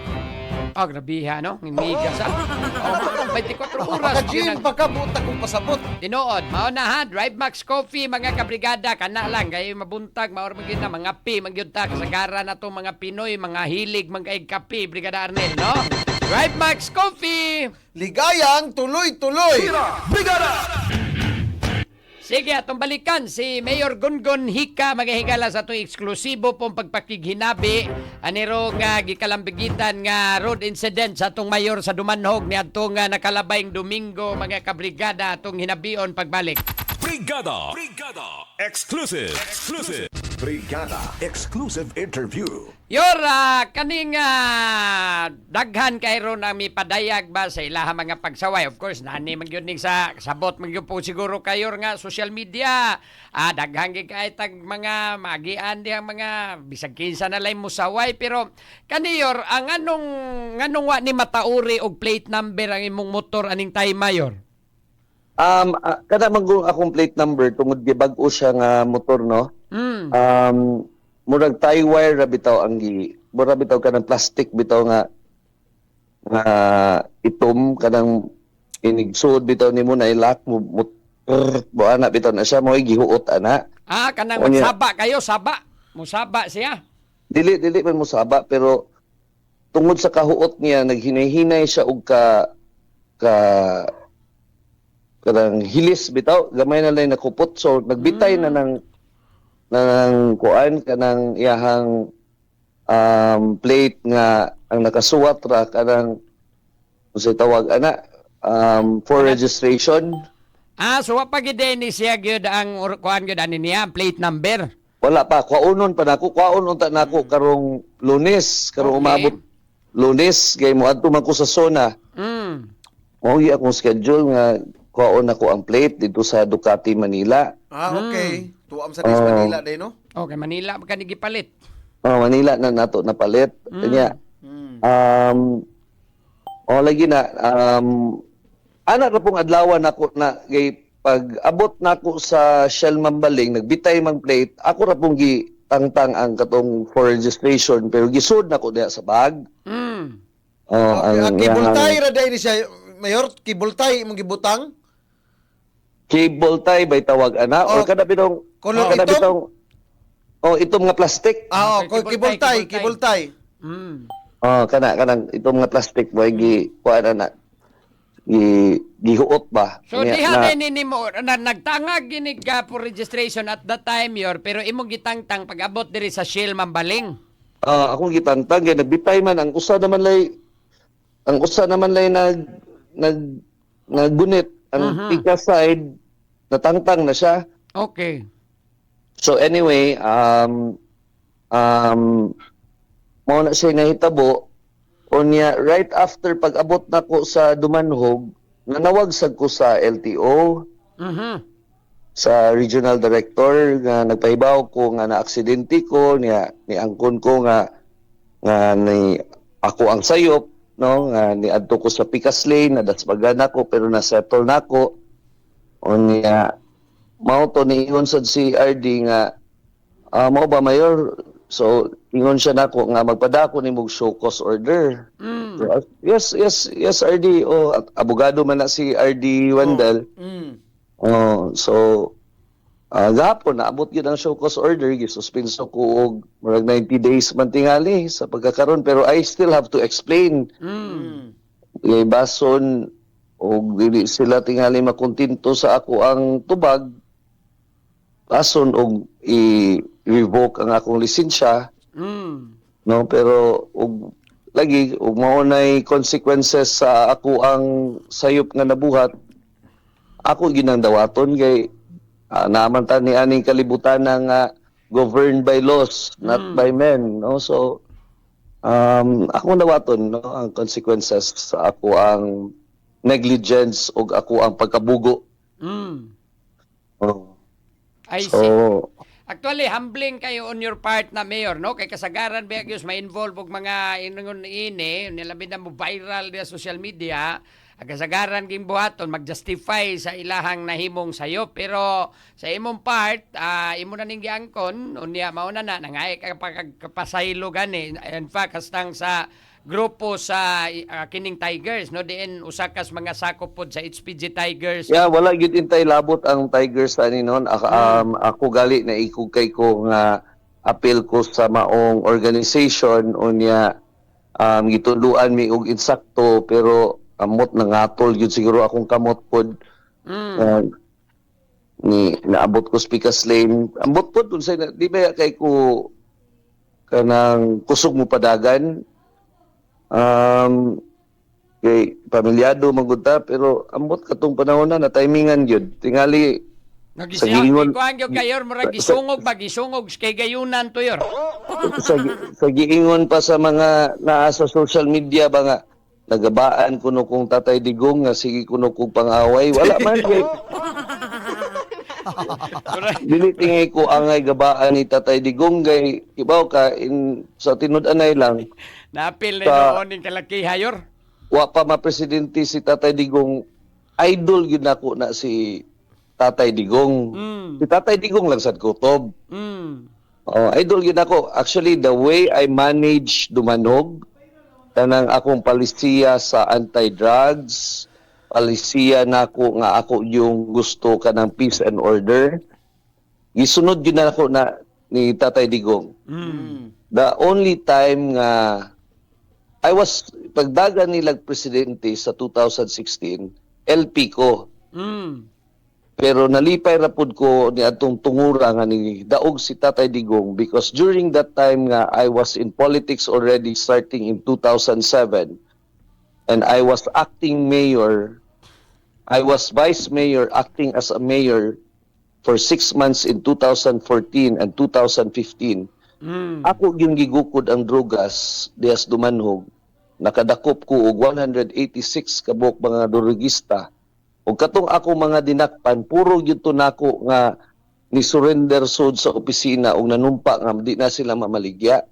Oh, grabe ha, no? Ngimiga sa. Oh, 24 oras. Maka-gym pa ka, buta kong pasabot. Tinuod, mao na ha, Drive Max Coffee, mga kabrigada, kana lang, kayo mabuntag, maor magin na, mga pi, magyud ta, kasagaran na itong mga Pinoy, mga hilig, mga kape, Brigada Arnel, no? Drive Max Coffee! Ligayang tuloy-tuloy. Sige, atong balikan si Mayor Gungun Hika magahigala sa itong eksklusibo pong pagpakighinabi aniro nga gikalambigitan nga road incident sa atong mayor sa Dumanhog ni atong nakalabayng Domingo mga kabrigada atong hinabion pagbalik. Brigada Exclusive Brigada Exclusive Interview. Yora, kaning daghan kay ron ang mipadayag ba sa ilaha mga pagsaway. Of course, nani magyud ning sa sabot magyud po siguro kayo nga social media. Daghan gid kay tag mga magian di ang mga bisag kinsa na lay musaway pero kaniyor ang anong wa ni matauri og plate number ang imong motor aning tay mayor. Kada mag akong plate number tungod gibag-o siya nga motor, no? Murag tie wire ra bitaw ang mura bitaw kanang plastic bitaw nga itom kanang inigsud bitaw nimo na ilak mo ana bitaw na siya mo gihuot ana. Kanang magsaba kayo, saba. Musaba siya. Dili man mo saba pero tungod sa kahuot niya naghinay-hinay siya og kanang hilis bitaw gamay na lang nakupot so nagbitay na ng kuan kanang iyahang plate nga ang nakasuwat ra kanang unsay tawag ana for registration. So wa pa gid ni siya gyud ang kuan gyud ani niya plate number. Wala pa kuaonon pa nako kuaon unta nako karong Lunes karong umabot Lunes kay moadto man ko sa zona. Mao gi akong schedule nga kuaon ako ang plate dito sa Ducati Manila. Okay. Tuwam sa Manila day no? Okay, Manila ka ni gipalit. Manila na nato napalit. Kanya lagi na ana ra pong adlawan nako na gay pag abot nako sa Shell Mambaling nagbitay mang plate ako ra pong gitangtang ang katong for registration pero gisud nako diha sa bag. Kibultay ra day ni siya mayor, kibultay imong gibutang? Cable tie bay tawag ana or kada bitong Kulong kada itom? bitong itom nga plastic. Kibultay. Kanang itom nga plastic boy gi kuan ana gihuot ba. So diha ni mo nagtangag ginig ka for registration at that time yor pero imong gitangtang pag abot diri sa Shell Mambaling. Akong gitangtang kay nagbitay man ang usa naman lay naggunit ang ika side natangtang na siya. Okay. So anyway, mao na siya nahitabo unya right after pag-abot nako sa Dumanhog, nanawag sad ko sa LTO. Sa regional director nga nagpahibaw ko nga na-aksidente ko niya ni angkon ko nga ni ako ang sayop no nga ni adto ko sa Picas Lane nadatsbagan nako pero na-settle nako. Unya mao to niingon sad si RD nga mao ba mayor so ingon siya nako nga magpadako nimog show cause order. Yes RD abogado man na si RD Wendell. So gahapon naabot gyud ang show cause order gisuspenso ko og murag 90 days man tingali sa pagkakaron pero I still have to explain. Bason og dili sila tingali makontinto sa ako ang tubag bason og i-revoke ang akong lisensya. No pero og lagi og mao nay consequences sa ako ang sayop nga nabuhat. Ako ginandawaton kay naman ta ni aning kalibutan nga governed by laws not by men no so ako nawaton no ang consequences sa ako ang negligence ug ako ang pagkabugo. I see. Actually, humbling kayo on your part na mayor, no? Kay kasagaran ba yung ma-involve og mga inungon ini, nilabi na mo viral sa social media, kasagaran ging buhaton mag-justify sa ilahang nahimong sayo. Pero sa imong part, imo na ning giangkon, unya mauna na nangay kapasaylo gani. In fact, hastang sa grupo sa kining Tigers, no? Diin usakas mga sakop pod sa HPG Tigers. Yeah, wala gyud intay labot ang Tigers ani noon. Ako gali na ikugkay ko nga appeal ko sa maong organization unya gitunduan mi og insakto pero amot nangatol gyud siguro akong kamot pod. Ni naabot ko Spikas Lane. Ambot pod unsay di ba kay ko kanang kusog mo padagan. Kay pamilyado magunta pero ambot katong panahon na timingan gyud tingali sa giingon Kuan gyud kayor murag gisungog kay gayunan to yor. sa giingon pa sa mga naa sa social media ba nga nagabaan kuno kung Tatay Digong nga sige kuno kong pangaway wala man kay dili tingay ko angay gabaan ni Tatay Digong kay ibaw ka sa tinud-anay lang Napil na noon ning kalaki hayor. wa pa mapresidente si Tatay Digong, idol yun ako na si Tatay Digong. Si Tatay Digong lang sad kutob. Idol yun ako. Actually, the way I manage Dumanog, tanang akong palisiya sa anti-drugs, palisiya na ako nga ako yung gusto ka ng peace and order, gisunod yun na ako na ni Tatay Digong. The only time nga pagdagan nilang presidente sa 2016, LP ko. Pero nalipay rapod ko ni atong tungura nga ni daog si Tatay Digong because during that time nga I was in politics already starting in 2007 and I was acting mayor. I was vice mayor acting as a mayor for 6 months in 2014 and 2015. Ako yung gigukod ang drogas dias Dumanhog. Nakadakop ko og 186 kabuk mga durugista. Ug katong ako mga dinakpan, puro gyud to nako nga ni surrender sod sa opisina ug nanumpa nga di na sila mamaligya.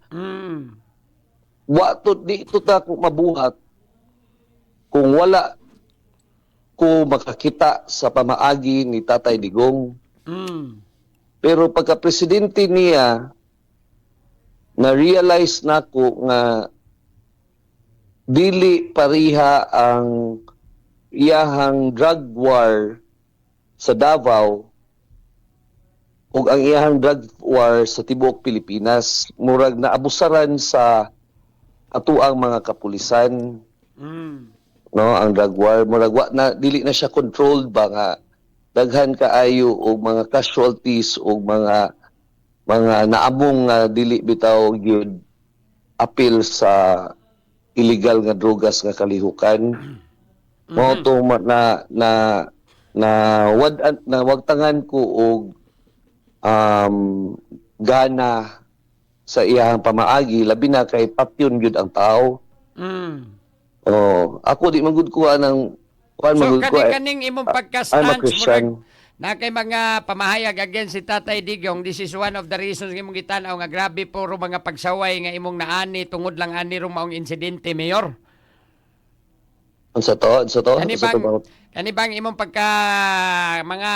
Wa to di to ta ko mabuhat kung wala ko makakita sa pamaagi ni Tatay Digong. Pero pagka presidente niya na-realize nako nga dili pariha ang iyahang drug war sa Davao ug ang iyahang drug war sa tibuok Pilipinas murag naabusaran sa atuang mga kapulisan no ang drug war murag wa na dili na siya controlled ba nga daghan kaayo og mga casualties og mga naamong dili bitaw gyud appeal sa illegal nga drogas nga kalihukan. Mao to na wagtangan ko og gana sa iyang pamaagi labi na kay patyon gyud ang tao. Ako di magud ko anang So kaning imong pagka-stance na kay mga pamahayag against si Tatay Digong, this is one of the reasons nga imong gitanaw nga grabe puro mga pagsaway nga imong naani tungod lang ani ro maong insidente, Mayor. Unsa to? Kani bang imong pagka mga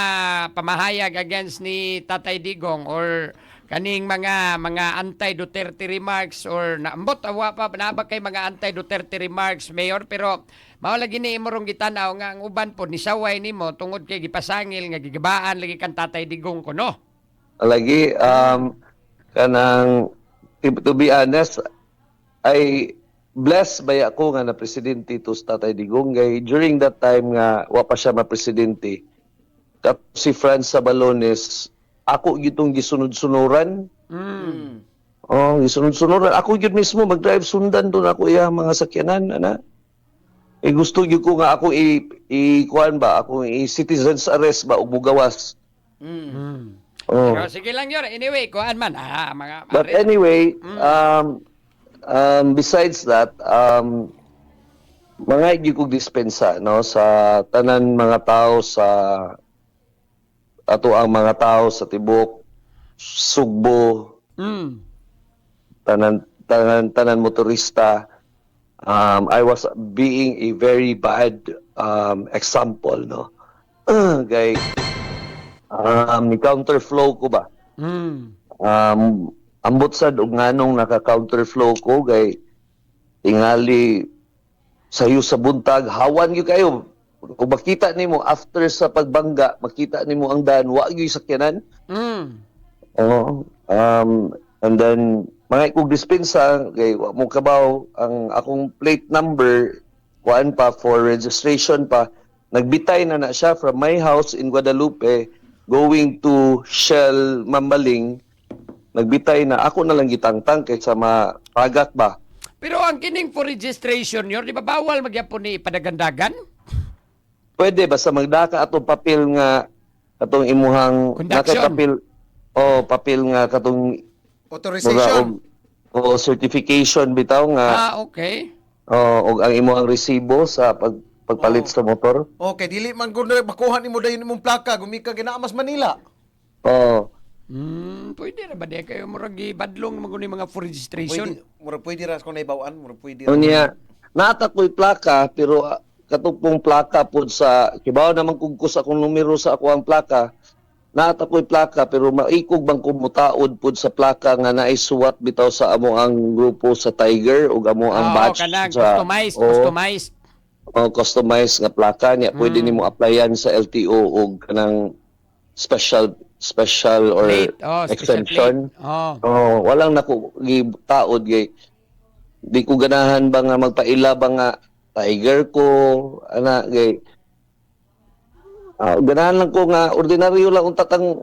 pamahayag against ni Tatay Digong or kaning mga anti-Duterte remarks or naambot awa pa naba kay mga anti-Duterte remarks, Mayor, pero mao lagi ni imo rong gitanaw nga ang uban pod ni saway nimo tungod kay gipasangil nga gigibaan lagi kan Tatay Digong kuno. Lagi kanang to be honest I blessed by ako nga na presidente to sa Tatay Digong kay during that time nga wa pa siya ma-presidente. Si Franz Sabalones ako gitong gisunod-sunuran. Gisunod-sunuran. Ako gyud mismo mag-drive sundan doon ako iya mga sakyanan ana. Gusto gyud ko nga ako kuan ba ako citizens arrest ba og mugawas. Pero sige lang yun. Anyway, kuan man mga But anyway, besides that, mga gyud kog dispensa no sa tanan mga tao sa ato ang mga tao sa tibok Sugbo, tanan motorista. I was being a very bad example no. Kay ni counterflow ko ba. Ambot sad og nganong naka counterflow ko kay tingali sayo sa buntag, hawan gyud kayo. Kung makita nimo after sa pagbangga, makita nimo ang daan, wa gyud sakyanan. Mm. Oo. And then, mga ikong dispensa, kay wa mo kabaw, ang akong plate number, kuan pa, for registration pa, nagbitay na siya from my house in Guadalupe, going to Shell Mambaling, nagbitay na, ako na lang gitangtang kaysa mapagak ba. Pero ang kining for registration yun, di ba bawal magyapon ni padagandagan? Pwede, basta magdaka atong papel nga, katong imuhang, Conduction. papel, papel nga katong Authorization. o certification bitaw nga Okay. og ang imong resibo sa pagpalit sa motor. Okay, dili man gud makuha nimo dayon imong plaka gumika ginaamas Manila. Oh, Pwede na ba di kayo murag badlong mga ni mga for registration? Pwede ra kung naibawan, pwede ra. unya nata ko'y plaka pero katupong plaka pod sa kibaw naman kung sa akong numero sa ako ang plaka. Nata ko'y plaka pero maikog bang kumutaod pod sa plaka nga naisuwat bitaw sa amo ang grupo sa Tiger ug amo ang batch kanang sa customized. Customized nga plaka niya pwede nimo applyan sa LTO og kanang special or Plate. Special exemption. plate. Walang nako gitaod gay. Di ko ganahan ba nga magpaila ba nga Tiger ko ana gay. Ganahan lang ko nga ordinaryo lang unta tang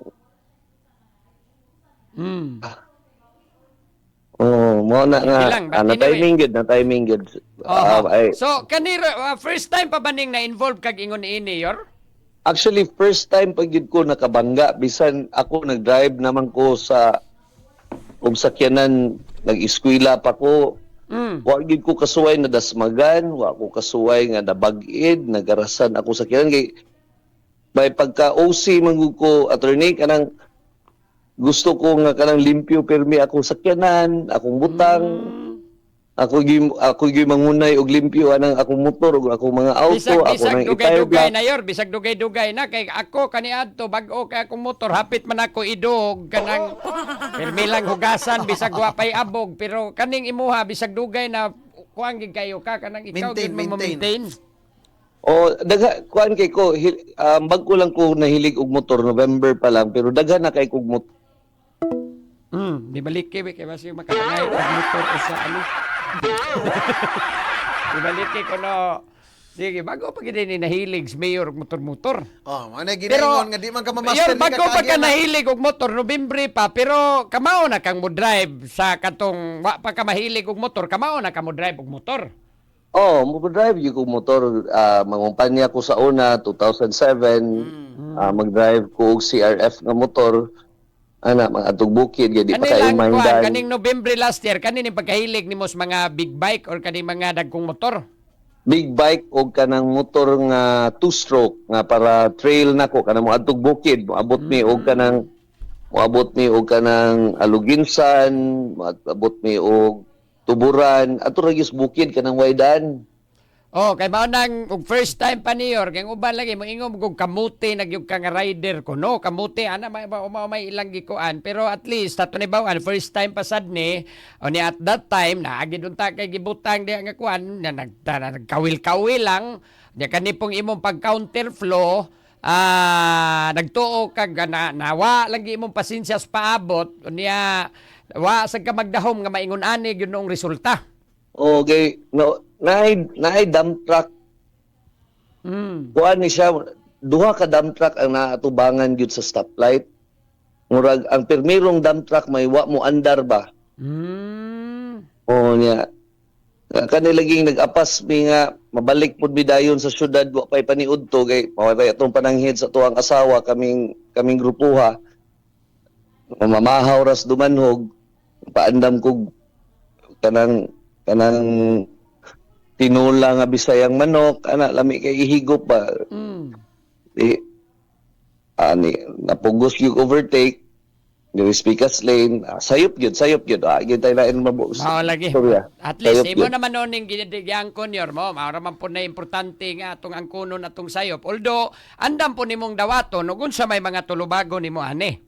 mo na nga Okay lang, but na anyway. timing gid. So kanira first time pa ba ning na-involve kag ingon ini yor? Actually, first time pag yun ko nakabangga, bisan ako nag-drive naman ko sa kung sakyanan, nag-eskwela pa ko. Wa gid ko kasuway na dasmagan, wa ko kasuway nga nabag-id, nagarasan ako sakyanan. Kay, by pagka OC mangug ko, attorney, kanang gusto ko nga kanang limpyo permi akong sakyanan, akong butang, ako gi mangunay og limpyo anang akong motor ug akong mga auto, ako Bisag nang dugay-dugay i-tire na yor, bisag dugay-dugay na kay ako kaniadto bag-o kay akong motor hapit man ako idog kanang permi lang hugasan bisag wa pay abog pero kaning imuha bisag dugay na kuang gid kayo ka kanang ikaw gid mo maintain. O dagha kuan kay ko bag ko lang ko nahilig og motor November pa lang pero daghan na kay kog motor. Di balik kay basi makatangay og motor sa ano. Di balik kay kuno. Sige, bago pa gid ni nahilig sa mayor og motor-motor. Ano ginaingon nga di man ka mamaster Bago pa ka nahilig og motor, November pa, pero kamao na kang mo drive sa katong wa pa ka mahilig og motor, kamao na ka mo drive og motor. Mo drive yung kong motor, mangumpanya ko sa una 2007, mag-drive ko og CRF nga motor. Ana mga atong bukid di pa kayo mahindan. Kaning November last year, kaning pagkahilig nimo sa mga big bike or kaning mga dagkong motor? Big bike og kanang motor nga two-stroke nga para trail nako kanang mo atong bukid, moabot mi og kanang Aluginsan, moabot mi og Tuburan, ato ra gyud bukid kanang waydan. Kay mao nang og first time pa niyor, kay uban lagi mo ingom og kamuti nagyug ka nga rider ko no, kamuti ana may ilang gikuan pero at least ato ni bawaan first time pa sad ni o ni at that time naagid unta kay gibutang diha nga kuan na nagkawil-kawil lang diha kanipong imong pag counter flow nagtuo kag nawa lang imong pasensya sa paabot niya wa sad ka magdahom nga maingon ani gyud noong resulta. Okay, no, naay dump truck. Kuan ni siya, duha ka dump truck ang naatubangan gyud sa stoplight. Murag ang permirong dump truck may wa mo andar ba? Niya. Kanilaging nag-apas mi nga mabalik pud mi dayon sa syudad wa pay paniudto kay maway atong pananghid sa tuang asawa kaming grupuha. Mamahaw ras dumanhog paandam kog kanang tinula nga bisayang manok ana lami kay ihigop ba napugos yung overtake yung speakers lane sayop yun yun tayo lain mabos lagi at least imo naman noning ginidigyan yor mo mao man po na importante nga atong angkunon atong sayop although andam po nimong dawaton ug unsa may mga tulubago nimo ani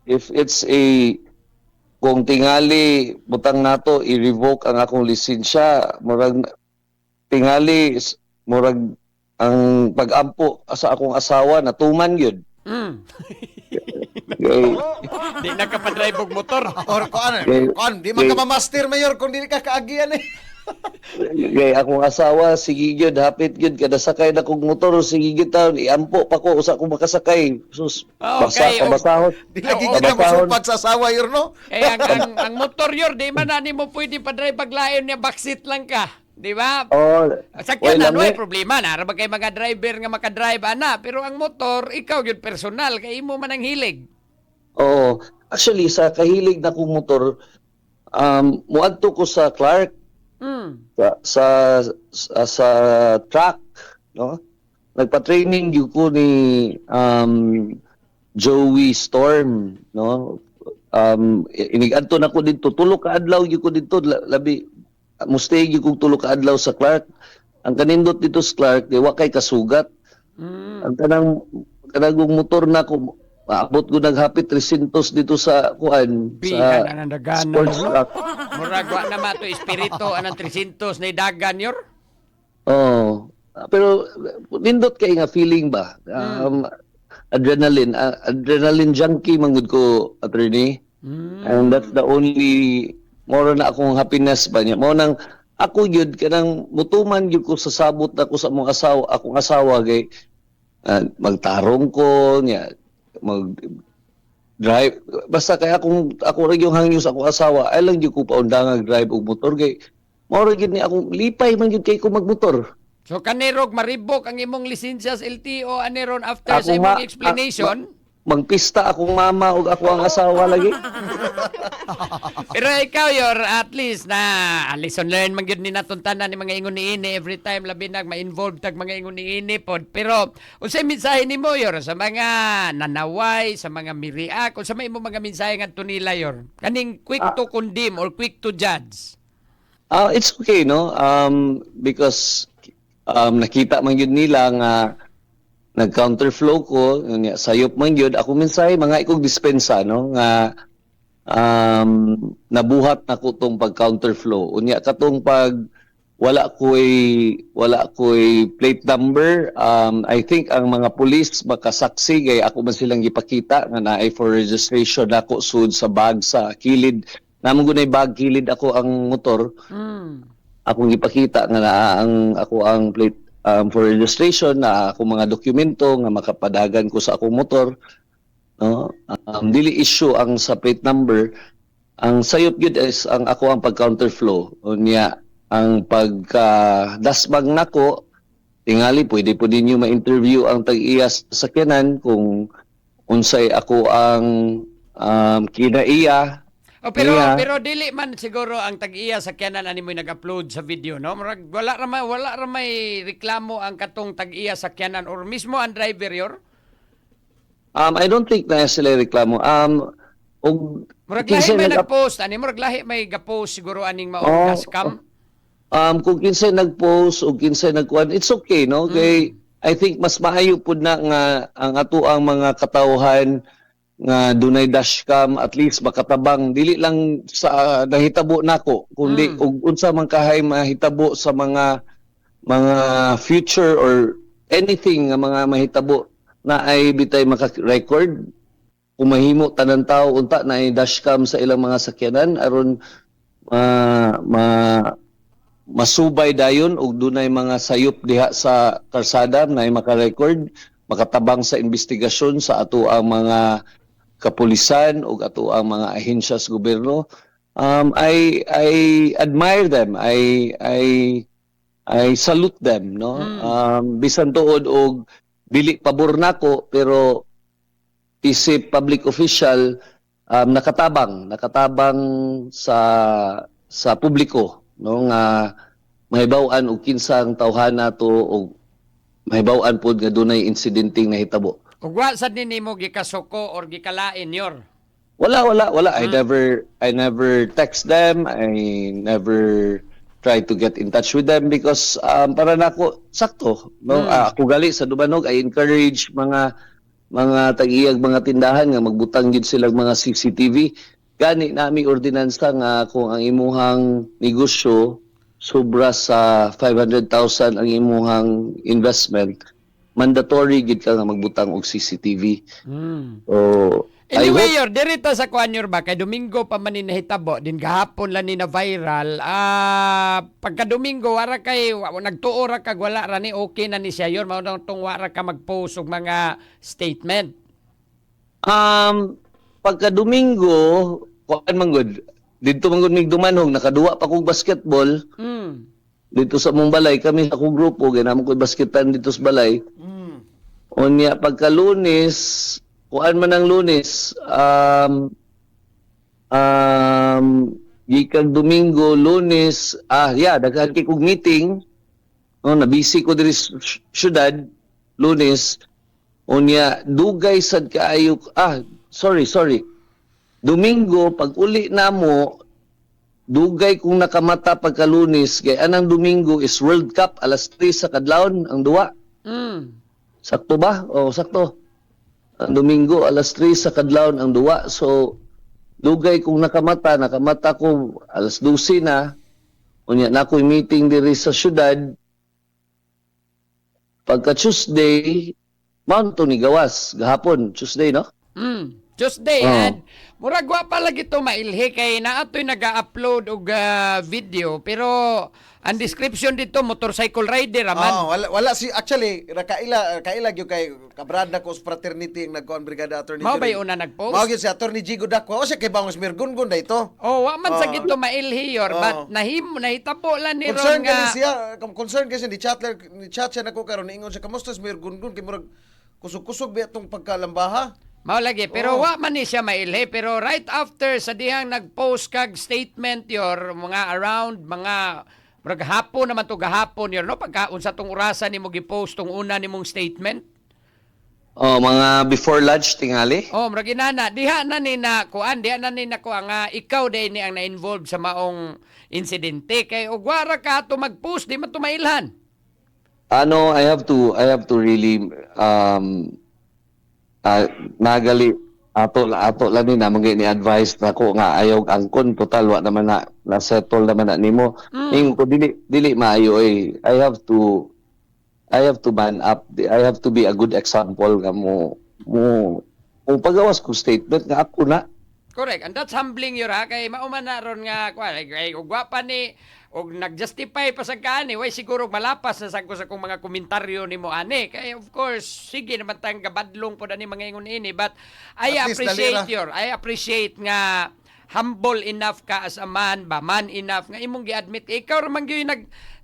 if it's a kung tingali butang nato i-revoke ang akong lisensya, murag tingali murag ang pag-ampo sa akong asawa natuman yun. Kay, Di na ka pa drive og motor. Or kuan, di man ka ma-master mayor kung dili ka kaagian eh. kay akong asawa sige gyud hapit gyud kada sakay na kog motor sige gyud taon iampo pa ko usa ko makasakay. Sus, Okay, basahon. Di lagi Oo, ka na basahon. masupad sa asawa yor no. Eh, ang motor yor, di man na mo pwede pa drive paglayon niya, backseat lang ka. Di ba? Oh, Sakyan na, lami. no, problema na. Araba kay mga driver nga makadrive, ana. Pero ang motor, ikaw yun personal. Kay imo man ang hilig. Oo. Actually, sa kahilig na kong motor, muadto ko sa Clark, sa track, no? Nagpa-training yun ko ni Joey Storm, no? Inigadto na ko dito, tulo ka adlaw yun ko dito, labi, mustay yun kong tulo ka adlaw sa Clark. Ang kanindot dito sa Clark, di wa kay kasugat. Ang kanang motor na ko, maabot ko naghapit 300 dito sa kuan Bihan sa na nandagana. sports truck. Murag wa na mato espiritu anang 300 na idagan yor. Oh. Pero nindot kay nga feeling ba? Adrenaline junkie mangud ko, attorney. And that's the only more na akong happiness ba niya. Mo nang ako gyud kanang mutuman gyud ko sa sabot ako sa akong asawa kay magtarong ko niya mag drive basta kay ako rin yung hangyo sa akong asawa ay lang gyud ko paundang drive og motor kay mao gyud ni akong lipay man gyud kay ko magmotor. So kanirog maribok ang imong lisensya sa LTO aniron after Ako sa imong nga, explanation. Magpista akong mama ug ako ang asawa lagi. Pero ikaw yor at least na lesson learn man gyud ni natuntanan ni mga ingon niini every time labi nag ma-involve tag mga ingon niini pod. Pero unsay mensahe nimo yor sa mga nanaway, sa mga miriak, unsa may imo mga mensahe ngadto nila yor? Kaning quick to condemn or quick to judge. It's okay no because nakita man gyud nila nga nag-counterflow ko, nga sayop man gyud ako mensahe mga ikog dispensa no nga nabuhat na ko tong pag-counterflow. Unya katong pag wala ko'y plate number, I think ang mga pulis makasaksi kay ako man silang gipakita nga naay for registration nako sud sa bag sa kilid. Namon gunay bag kilid ako ang motor. Akong gipakita nga ako ang plate for registration na ako mga dokumento nga makapadagan ko sa akong motor, no? Dili issue ang sa plate number. Ang sayop gyud is ang ako ang pag-counterflow. Unya ang pagka-dasbag nako tingali pwede po ninyo ma-interview ang tag-iya sa sakyanan kung unsay ako ang kinaiya. Pero Yeah. pero dili man siguro ang tag-iya sa kanan ani mo nag-upload sa video no. Murag wala ra may reklamo ang katong tag-iya sa kanan or mismo ang driver yor. I don't think na sila reklamo. Og Murag kinsa lahi may nag- nag-post ani murag lahi may ga-post siguro aning mao Oh, nga scam. kung kinsay nag-post o kinsay nagkuan, it's okay, no? Kay, I think mas maayo pud na nga ang ato ang mga katawhan nga dunay dashcam at least makatabang dili lang sa nahitabo nako kundi ug unsa man kahay mahitabo sa mga future or anything nga mga mahitabo na ay bitay maka-record kung mahimo tanan tawo unta na ay dashcam sa ilang mga sakyanan aron masubay dayon og dunay mga sayop diha sa karsada na ay maka-record makatabang sa investigasyon sa ato ang mga kapulisan ug ato ang mga ahensya sa gobyerno. I admire them. I salute them, no? Bisan tuod og dili pabor nako pero isip public official nakatabang sa publiko, no, nga mahibaw-an og kinsang tawhana to og mahibaw-an pod nga dunay incidenting nahitabo. Ug wa sad nimo gikasuko or gikalain yor. Wala. I never text them. I never try to get in touch with them because para nako sakto, no? Ako gali sa Dumanog, I encourage mga tag-iyag mga tindahan nga magbutang gid silang mga CCTV gani nami ordinansa nga kung ang imuhang negosyo sobra sa 500,000 ang imuhang investment, mandatory gid ka nga magbutang og CCTV. So, I Anyway, hope yor, dirito sa kuan yor ba, kay Domingo pa man ni nahitabo, din gahapon lang ni na viral, pagka Domingo, wara kay, nagtuo ra kag wala ra ni, okay na ni siya yor, mao tong wara ka mag-post og mga statement. pagka Domingo, kuan man gud, dito man gud mig dumanhog, nakaduwa pa kog basketball. Dito sa mong balay, kami sa akong grupo, ginamon ko basketan dito sa balay. Unya, pagka Lunes, kuan man ang Lunes, gikan Domingo, Lunes, daghan kay kog meeting. Nabisi ko diri sa syudad, Lunes. Unya, dugay sad kaayo, sorry. Domingo, pag uli namo, dugay kung nakamata pagka Lunes, kay anang Domingo is World Cup, alas 3 sa kadlawon, ang duwa. Sakto ba? O, sakto. Ang Domingo, alas 3 sa kadlawon, ang duwa. So, dugay kung nakamata ko, alas 12 na, unya na ako'y meeting diri sa syudad. Pagka Tuesday, mount to ni gawas, gahapon, Tuesday, no? Tuesday, Oo. and murag wa pa lagi to mailhi kay naatoy naga-upload og video, pero ang description dito motorcycle rider raman. Wala si actually kaila gyud kay kabrad na ko sa fraternity ang nagkuan brigada attorney. Mao bay una nagpost? Mao gyud si attorney Jigo Dako. O siya kay bangos mirgun-gun dayto. Oh, wa man sa gito mailhi yor, but nahitabo lang ni Concern ron nga. kani siya, concern kasi ni chat siya nako karon ingon siya kamusta si mirgun-gun kay murag kusog-kusog ba itong pagkalambaha. Mao lagi, pero wa man ni siya mailhi, pero right after sa dihang nagpost kag statement yor, mga around mga murag hapon naman to gahapon yor, no, pagka unsa tong orasan nimo gi-post tong una nimong statement. Mga before lunch tingali. Oh, murag inana, diha na ni na kuan, diha na ni na ko nga ikaw day ni ang na-involved sa maong insidente kay ug wara ka to mag-post di man to mailhan. I have to really nagali ato lang ni namang ni advice na ko nga ayaw angkon total wa naman na settle naman na nimo. Ning ko dili maayo I have to man up. I have to be a good example nga mo pagawas ko statement nga ako na. Correct. And that's humbling yun ha. Kay mauman na ron nga, ug gwapa ni, og nag-justify pa sa kaani, way siguro malapas na sagko sa kong mga komentaryo ni mo ani. Kay of course, sige naman tayong gabadlong po na ni mga ingon ini. But I At least I appreciate nga humble enough ka as a man enough nga imong gi-admit ikaw ra man gyud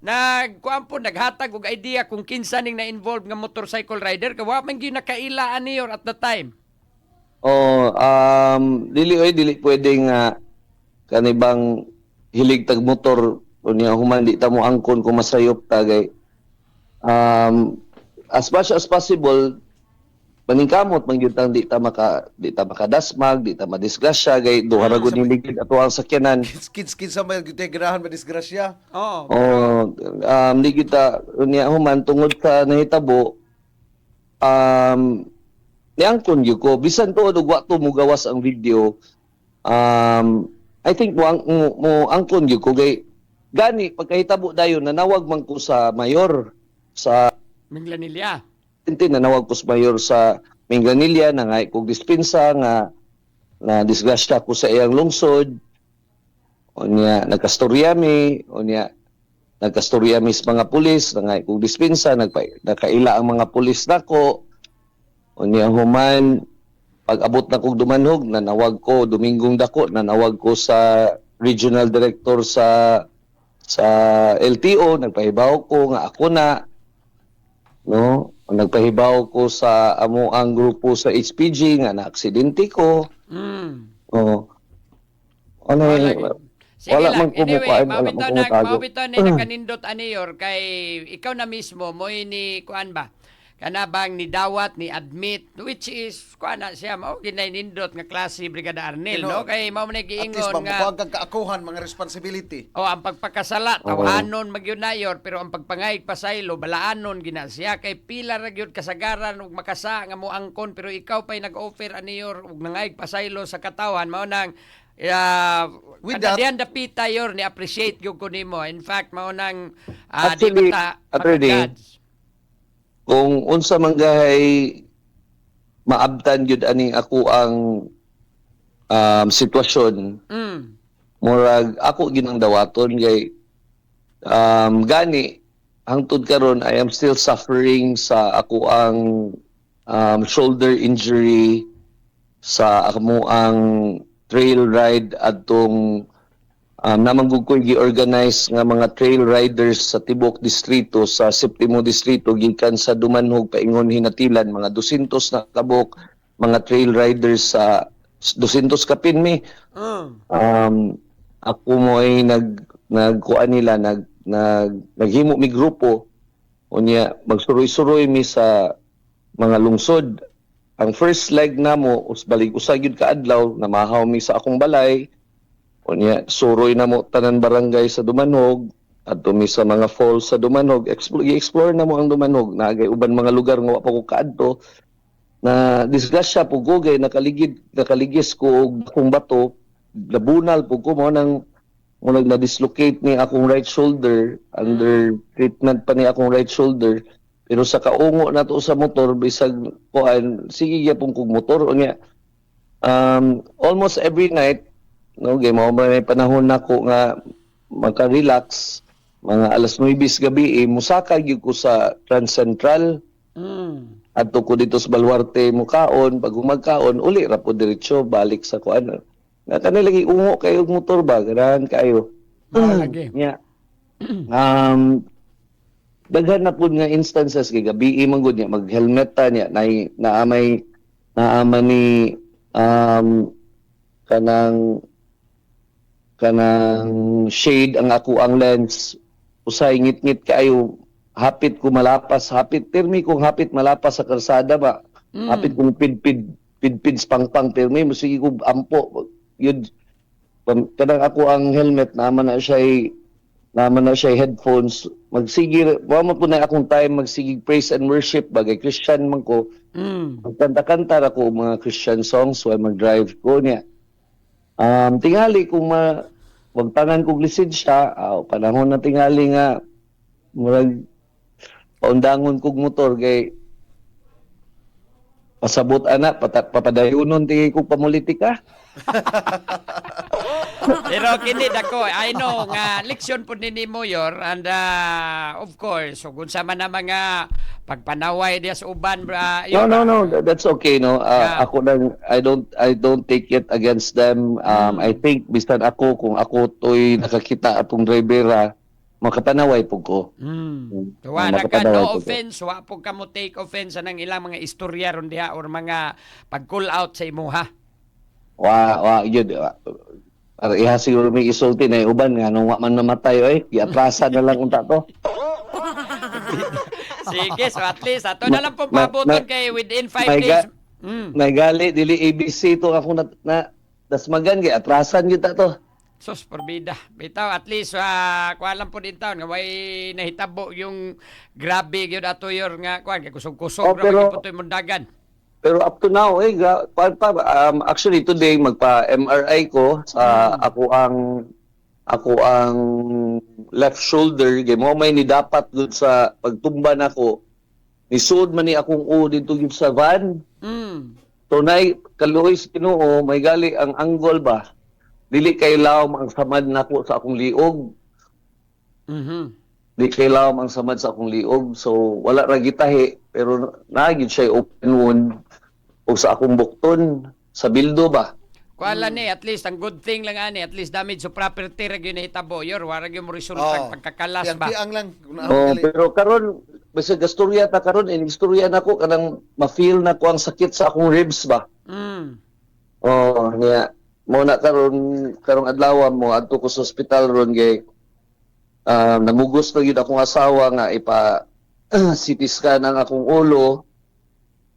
nagkuan po naghatag og idea kung kinsa ning na-involve nga motorcycle rider ka wa man gyud nakailaan niyo at the time. Dili pwede nga kanibang hilig tag motor unya human di ta mo angkon kung masayop ta gay as much as possible paningkamot man gyud tang di ta makadasmag, di ta madisgrasya gay duha ra gud ni ligid ato ang sakyanan. Kids sa may girahan ba disgrasya. Di kita unya human tungod sa nahitabo niangkon gyud ko bisan tuod og wa to mo gawas ang video. I think mo angkon gyud ko gay gani pagkahitabo dayon nanawag man ko sa mayor sa Minglanilla. nanawag ko sa mayor sa Minglanilla na nga kog dispensa nga na disgrasya ko sa iyang lungsod. Unya nagkastoryami sa mga pulis na nga kog dispensa nakaila ang mga pulis nako. Unya human pag-abot na kog dumanhog nanawag ko Domingong Dako, nanawag ko sa regional director sa LTO, nagpahibaw ko nga ako na no, nagpahibaw ko sa amo ang grupo sa HPG nga na-aksidente ko. Sige Wala lang. man kumukaan, wala man kumutago. Mabitaw na nakanindot aniyor kay ikaw na mismo mo ni kuan ba? Kanabang ni dawat ni admit which is kuan na siya mao ginay-nindot nga klase Brigada Arnel no kay mao man At least giingon nga magbuwag kag kaakuhan mga responsibility. ang pagpakasala tawanon magyunayor pero ang pagpangayig pasaylo balaanon gina siya kay pila ra gyud kasagaran ug makasa nga mo angkon pero ikaw pay nag-offer aniyor ug nangayig pasaylo sa katawan mao nang With that- diyan dapita yor ni appreciate gyud ko nimo. In fact, mao nang Actually, di mata attorney, makajudge. kung unsa man gahay maabtan gyud ani ako ang sitwasyon, Mm. murag ako ginang dawaton kay gani hangtod karon I am still suffering sa ako ang shoulder injury sa amo ang trail ride adtong namanggug ko'y gi-organize nga mga trail riders sa tibok distrito sa Septimo distrito gikan sa Dumanhog paingon hinatilan mga 200 na kabok mga trail riders sa 200 kapin mi. Ako mo ay nagkuan nila naghimo mi grupo unya magsuroy-suroy mi sa mga lungsod. Ang first leg namo balik usag gyud ka adlaw namahaw mi sa akong balay. Unya suroy namo tanan barangay sa Dumanog adto mi sa mga falls sa Dumanog. Explore namo ang Dumanog. Naagay uban mga lugar nga wa pa ko kaadto. Na disgrasya po ko kay nakaligis ko og akong bato. Nabunal po ko mo nang na-dislocate ni akong right shoulder under treatment pa ni akong right shoulder. Pero sa kaungo na to sa motor, bisag kuan, sige gyapon kog motor. Unya, almost every night, no, kay mao may panahon nako nga magka-relax, mga alas 9 gabi, musaka gyud ko sa Trans Central. Adto ko dito sa Baluarte mukaon, pag humagkaon, uli ra po diretso balik sa kuan. Nga kanilagi ungo kayo og motor ba, ganahan kayo. Lagi. Yeah. Daghan na pud nga instances kay gabi man gud niya mag-helmet ta niya naaman ni kanang shade ang ako ang lens usay ngit-ngit kayo hapit ko malapas termi kung hapit malapas sa kalsada ba hapit kung pidpid pangpang termi mo sige ko ampo yun kanang ako ang helmet naman na siya headphones magsige wa mo po na akong time magsige praise and worship bagay Christian man ko magkanta-kanta ra ko mga Christian songs while mag-drive ko niya tingali kung magtangan kog lisensya panahon na tingali nga murag paundangon kog motor kay pasabot ana papadayonon tingay kog pamulitika. Pero kini dako, I know nga leksyon po ni mo yor and of course, so kung sa man na mga pagpanaway diya sa uban No, that's okay no. Yeah. Ako lang I don't take it against them. I think bisan ako kung ako toy nakakita atong drivera makapanaway pug ko. So, wala ka, Makapanaway no po ko. offense, wa po ka mo take offense sa nang ilang mga istorya ron diha or mga pag-call out sa imuha. Yun. Para iha siguro may isulti na uban nga nung wa man namatay oy, giatrasa na lang unta to. Sige, so at least ato na lang po pabuton kay within 5 may days. Nagali dili ABC to ako na dasmagan gi atrasan gyud ta to. Sus, porbida. Bitaw, at least, kuha lang po din taon, nga may nahitabo yung grabe yun ato yor nga, kuha, kaya kusog-kusog, pero- po ito yung mundagan. Pero up to now actually today magpa-MRI ko sa ako ang left shoulder kay mo may ni dapat gud sa pagtumba nako. Nisuod man ni akong dito gyud sa van. Tunay kaluoy sa Ginoo may gali ang angle ba. Dili kay laom ang samad nako sa akong liog. Di kay laom ang samad sa akong liog. So wala ra gitahi pero naagid siya open wound o sa akong bukton sa bildo ba. Kuha lang ni, at least, ang good thing lang ani, at least damage sa property ra yun nahitabo, yor, warag yung mo resulta pagkakalas ba. Tiang lang. Pero karon bisag gastorya ta karon istorya nako kanang ma-feel na ko ang sakit sa akong ribs ba. Niya mo na karong adlaw mo adto ko sa ospital ron kay namugos na gyud akong asawa nga ipa CT scan ang akong ulo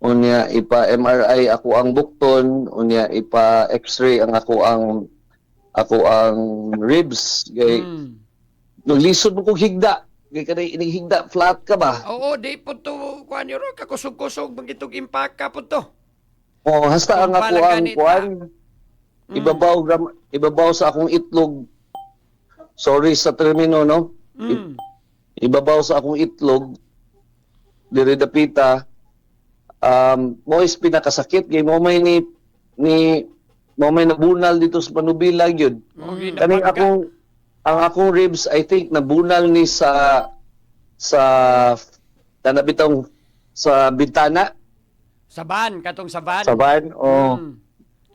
unya ipa MRI ako ang bukton unya ipa X-ray ang ako ang ribs kay lisod mo kog higda kay kanay higda flat ka ba. Oo, di po to, kuha niyo ro, kakusog-kusog, magitog impaka po to. Hasta ang ako Kumpala ang ganita. kuan ibabaw sa akong itlog. Sorry sa termino, no? Ibabaw sa akong itlog, diri dapita, mo is pinakasakit, kay mo may mo may nabunal dito sa panubilag yun. Kaning ang akong ribs, I think, nabunal ni sa tanabitong sa bintana, Katong saban. sa van, o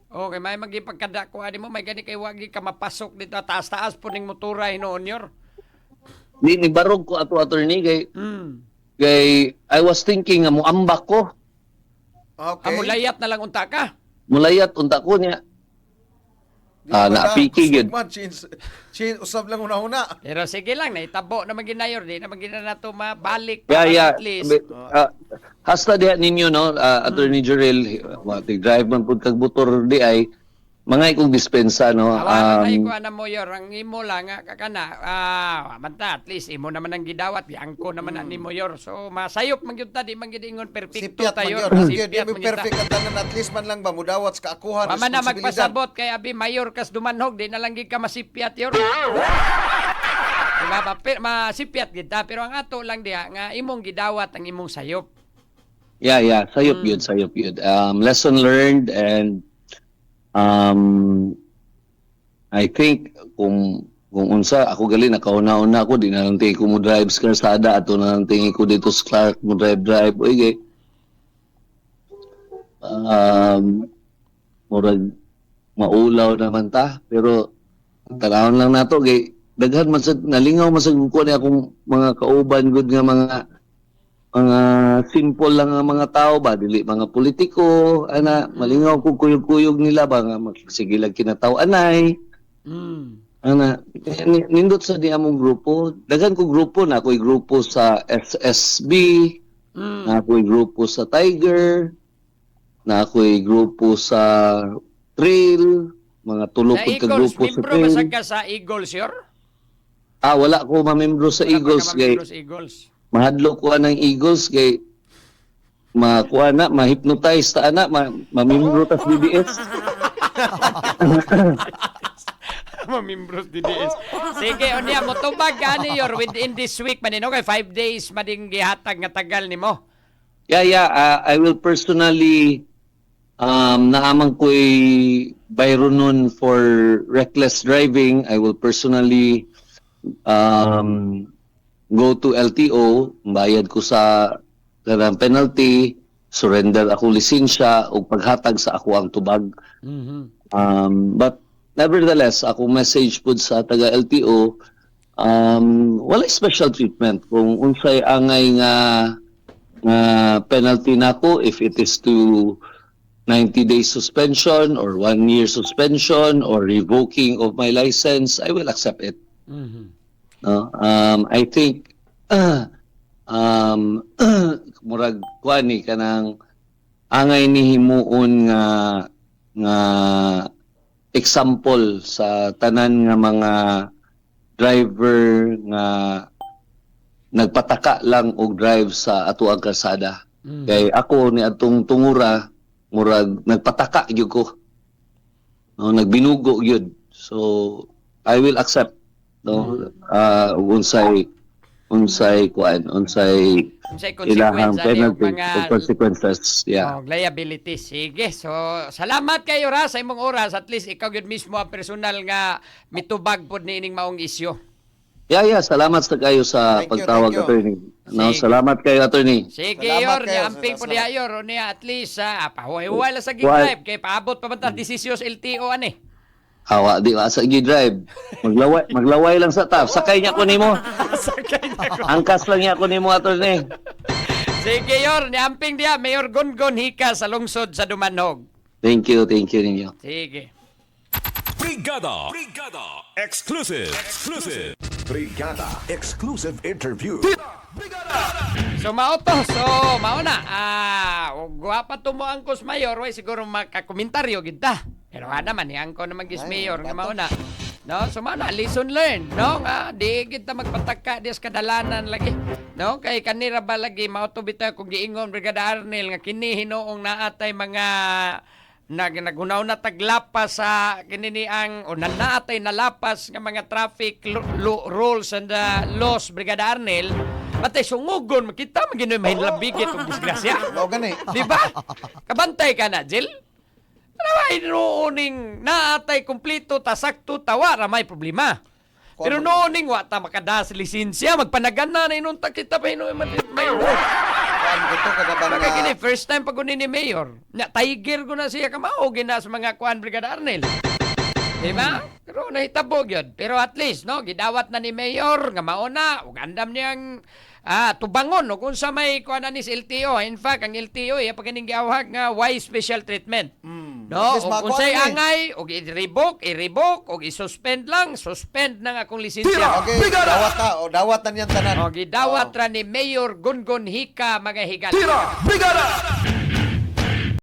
Okay, may magipagkadako ani mo, may gani kay wagi ka mapasok dito taas-taas po ning motora hinoon yor. ni barog ko ato attorney Mm. kay I was thinking nga moambak ko, Okay. Amulayat na lang unta ka. mulayat unta ko niya. Di ba naapiki gusto yun. man, Chin, usab lang una-una. Pero sige lang, naitabo na maginayor, di na magina na to mabalik Yeah. at least. Hasta diha ninyo, no, Attorney Jurel, drive man pud kag motor di ay mga ikong dispensa, no. Awan na ko ana mo yor, ang imo lang nga kakana. Manta at least imo naman ang gidawat, angko naman na nimo yor. So masayop man gyud ta, di man gyud ingon perfecto Sipiat man tayo. yun. Di Sipiat man gyud ta. perfect ang tanan, at least man lang ba mudawat sa kaakuhan, Mama na responsibilidad. magpasabot kay abi mayor kas dumanhog, di na lang gid ka masipiat yor. Diba, masipiat gid ta, pero ang ato lang diha nga imong gidawat ang imong sayop. Yeah, sayop yun. Lesson learned, and I think kung unsa ako gali nakauna-una ako, di na lang tingin ko mo drive sa karsada, ato na lang tingin ko dito sa Clark mo drive. Oy, murag maulaw naman ta, pero tanawon lang nato gay daghan man sa nalingaw man sa ko ni akong mga kauban gud nga mga simple lang nga mga tao ba, dili mga politiko, malingaw ko kuyog-kuyog nila ba nga sige lang kinataw anay. Nindot sa di among grupo, daghan ko grupo, na ako'y grupo sa SSB, na ako'y grupo sa Tiger, na ako'y grupo sa Trail, mga tulo Sa pud ka Eagles, grupo sa membro Trail. basag ka sa Eagles yor? Wala ko mamembro sa Eagles kay Membro sa Eagles. mahadlo ko ng Eagles kay makuha na, ma-hypnotize ta ana, mamembro ta sa BDS. Mamimbros DDS. Sige, unya mo tubag gani yor within this week man okay 5 days mading gihatag nga tagal nimo. Yeah, I will personally naamang ko'y bayro nun for reckless driving. I will personally go to LTO, bayad ko sa kanang penalty, surrender ako lisensya o paghatag sa ako ang tubag. But nevertheless, ako message pud sa taga LTO, wala special treatment kung unsay angay nga penalty nako, if it is to 90 days suspension or 1 year suspension or revoking of my license, I will accept it. No, I think murag kuani kanang angay ni himuon nga example sa tanan nga mga driver nga nagpataka lang og drive sa atuang kalsada. Kay ako ni atong tungura murag nagpataka gyud ko. No, nagbinugo gyud. So I will accept, no, unsay ilahang consequence penalty mga o consequences. Yeah. liabilities. Sige. So, salamat kayo ra sa imong oras. At least ikaw gyud mismo ang personal nga mitubag pod niining maong isyu. Yeah. Salamat sa kayo sa Thank you, pagtawag, thank you. attorney. No, Sige. salamat kayo, attorney. Sige, Salamat yor, kayo. niya amping po Salamat. niya yor, niya at least pahuhay-huhay lang sa Why? gig-drive kay paabot pa man ta desisyon sa LTO ani. Hawa di wa sa gi-drive. Maglaway lang sa tap. Sakay niya ko nimo. Angkas lang niya ko nimo, attorney. Sige, yor, niya amping diya Mayor Gongon Hika sa lungsod sa Dumanog. Thank you ninyo. Sige. Brigada Exclusive. Brigada Exclusive Interview. So mao na. Guwapa to mo ang kus mayor, way siguro makakomentaryo gid ta. Pero naman yang ko naman gis mayor nga mao na. No, so mao na lesson learned, no? Nga di gid ta magpataka dis kadalanan lagi. No, kay kanira ba lagi mao to bitaw kung giingon Brigada Arnel nga kini hinoong naatay mga naghunaw na taglapas sa kinini ang o nanaatay na lapas nga mga traffic rules and laws, Brigada Arnel, patay sungugon makita maginoy mahilabigit og disgrasya. Mao gani. Di ba? Kabantay ka na, Jill. Ay, nooning naatay kumpleto, tasakto, tawa, may problema. Pero nooning, wata makadas lisensya, magpanagan na inunta kita pa may Kuan ko to kada bang Baka gini, first time pag ni Mayor. Nya, tiger ko na siya kamao, gina sa mga kuan Brigada Arnel. Diba? Pero nahitabog yun. Pero at least, no, gidawat na ni Mayor, nga mauna, ug andam niyang tubangon, no, kung sa may kuan na ni sa LTO. In fact, ang LTO, pag kining giawhag nga, why special treatment? No, At least o kung makuha sa'y na eh. angay, o i-revoke, o i-suspend lang, suspend na nga akong lisensya. Okay, dawat na niyan tanan. O, gidawat ra ni Mayor Gungun Hika, mga higal. Brigada!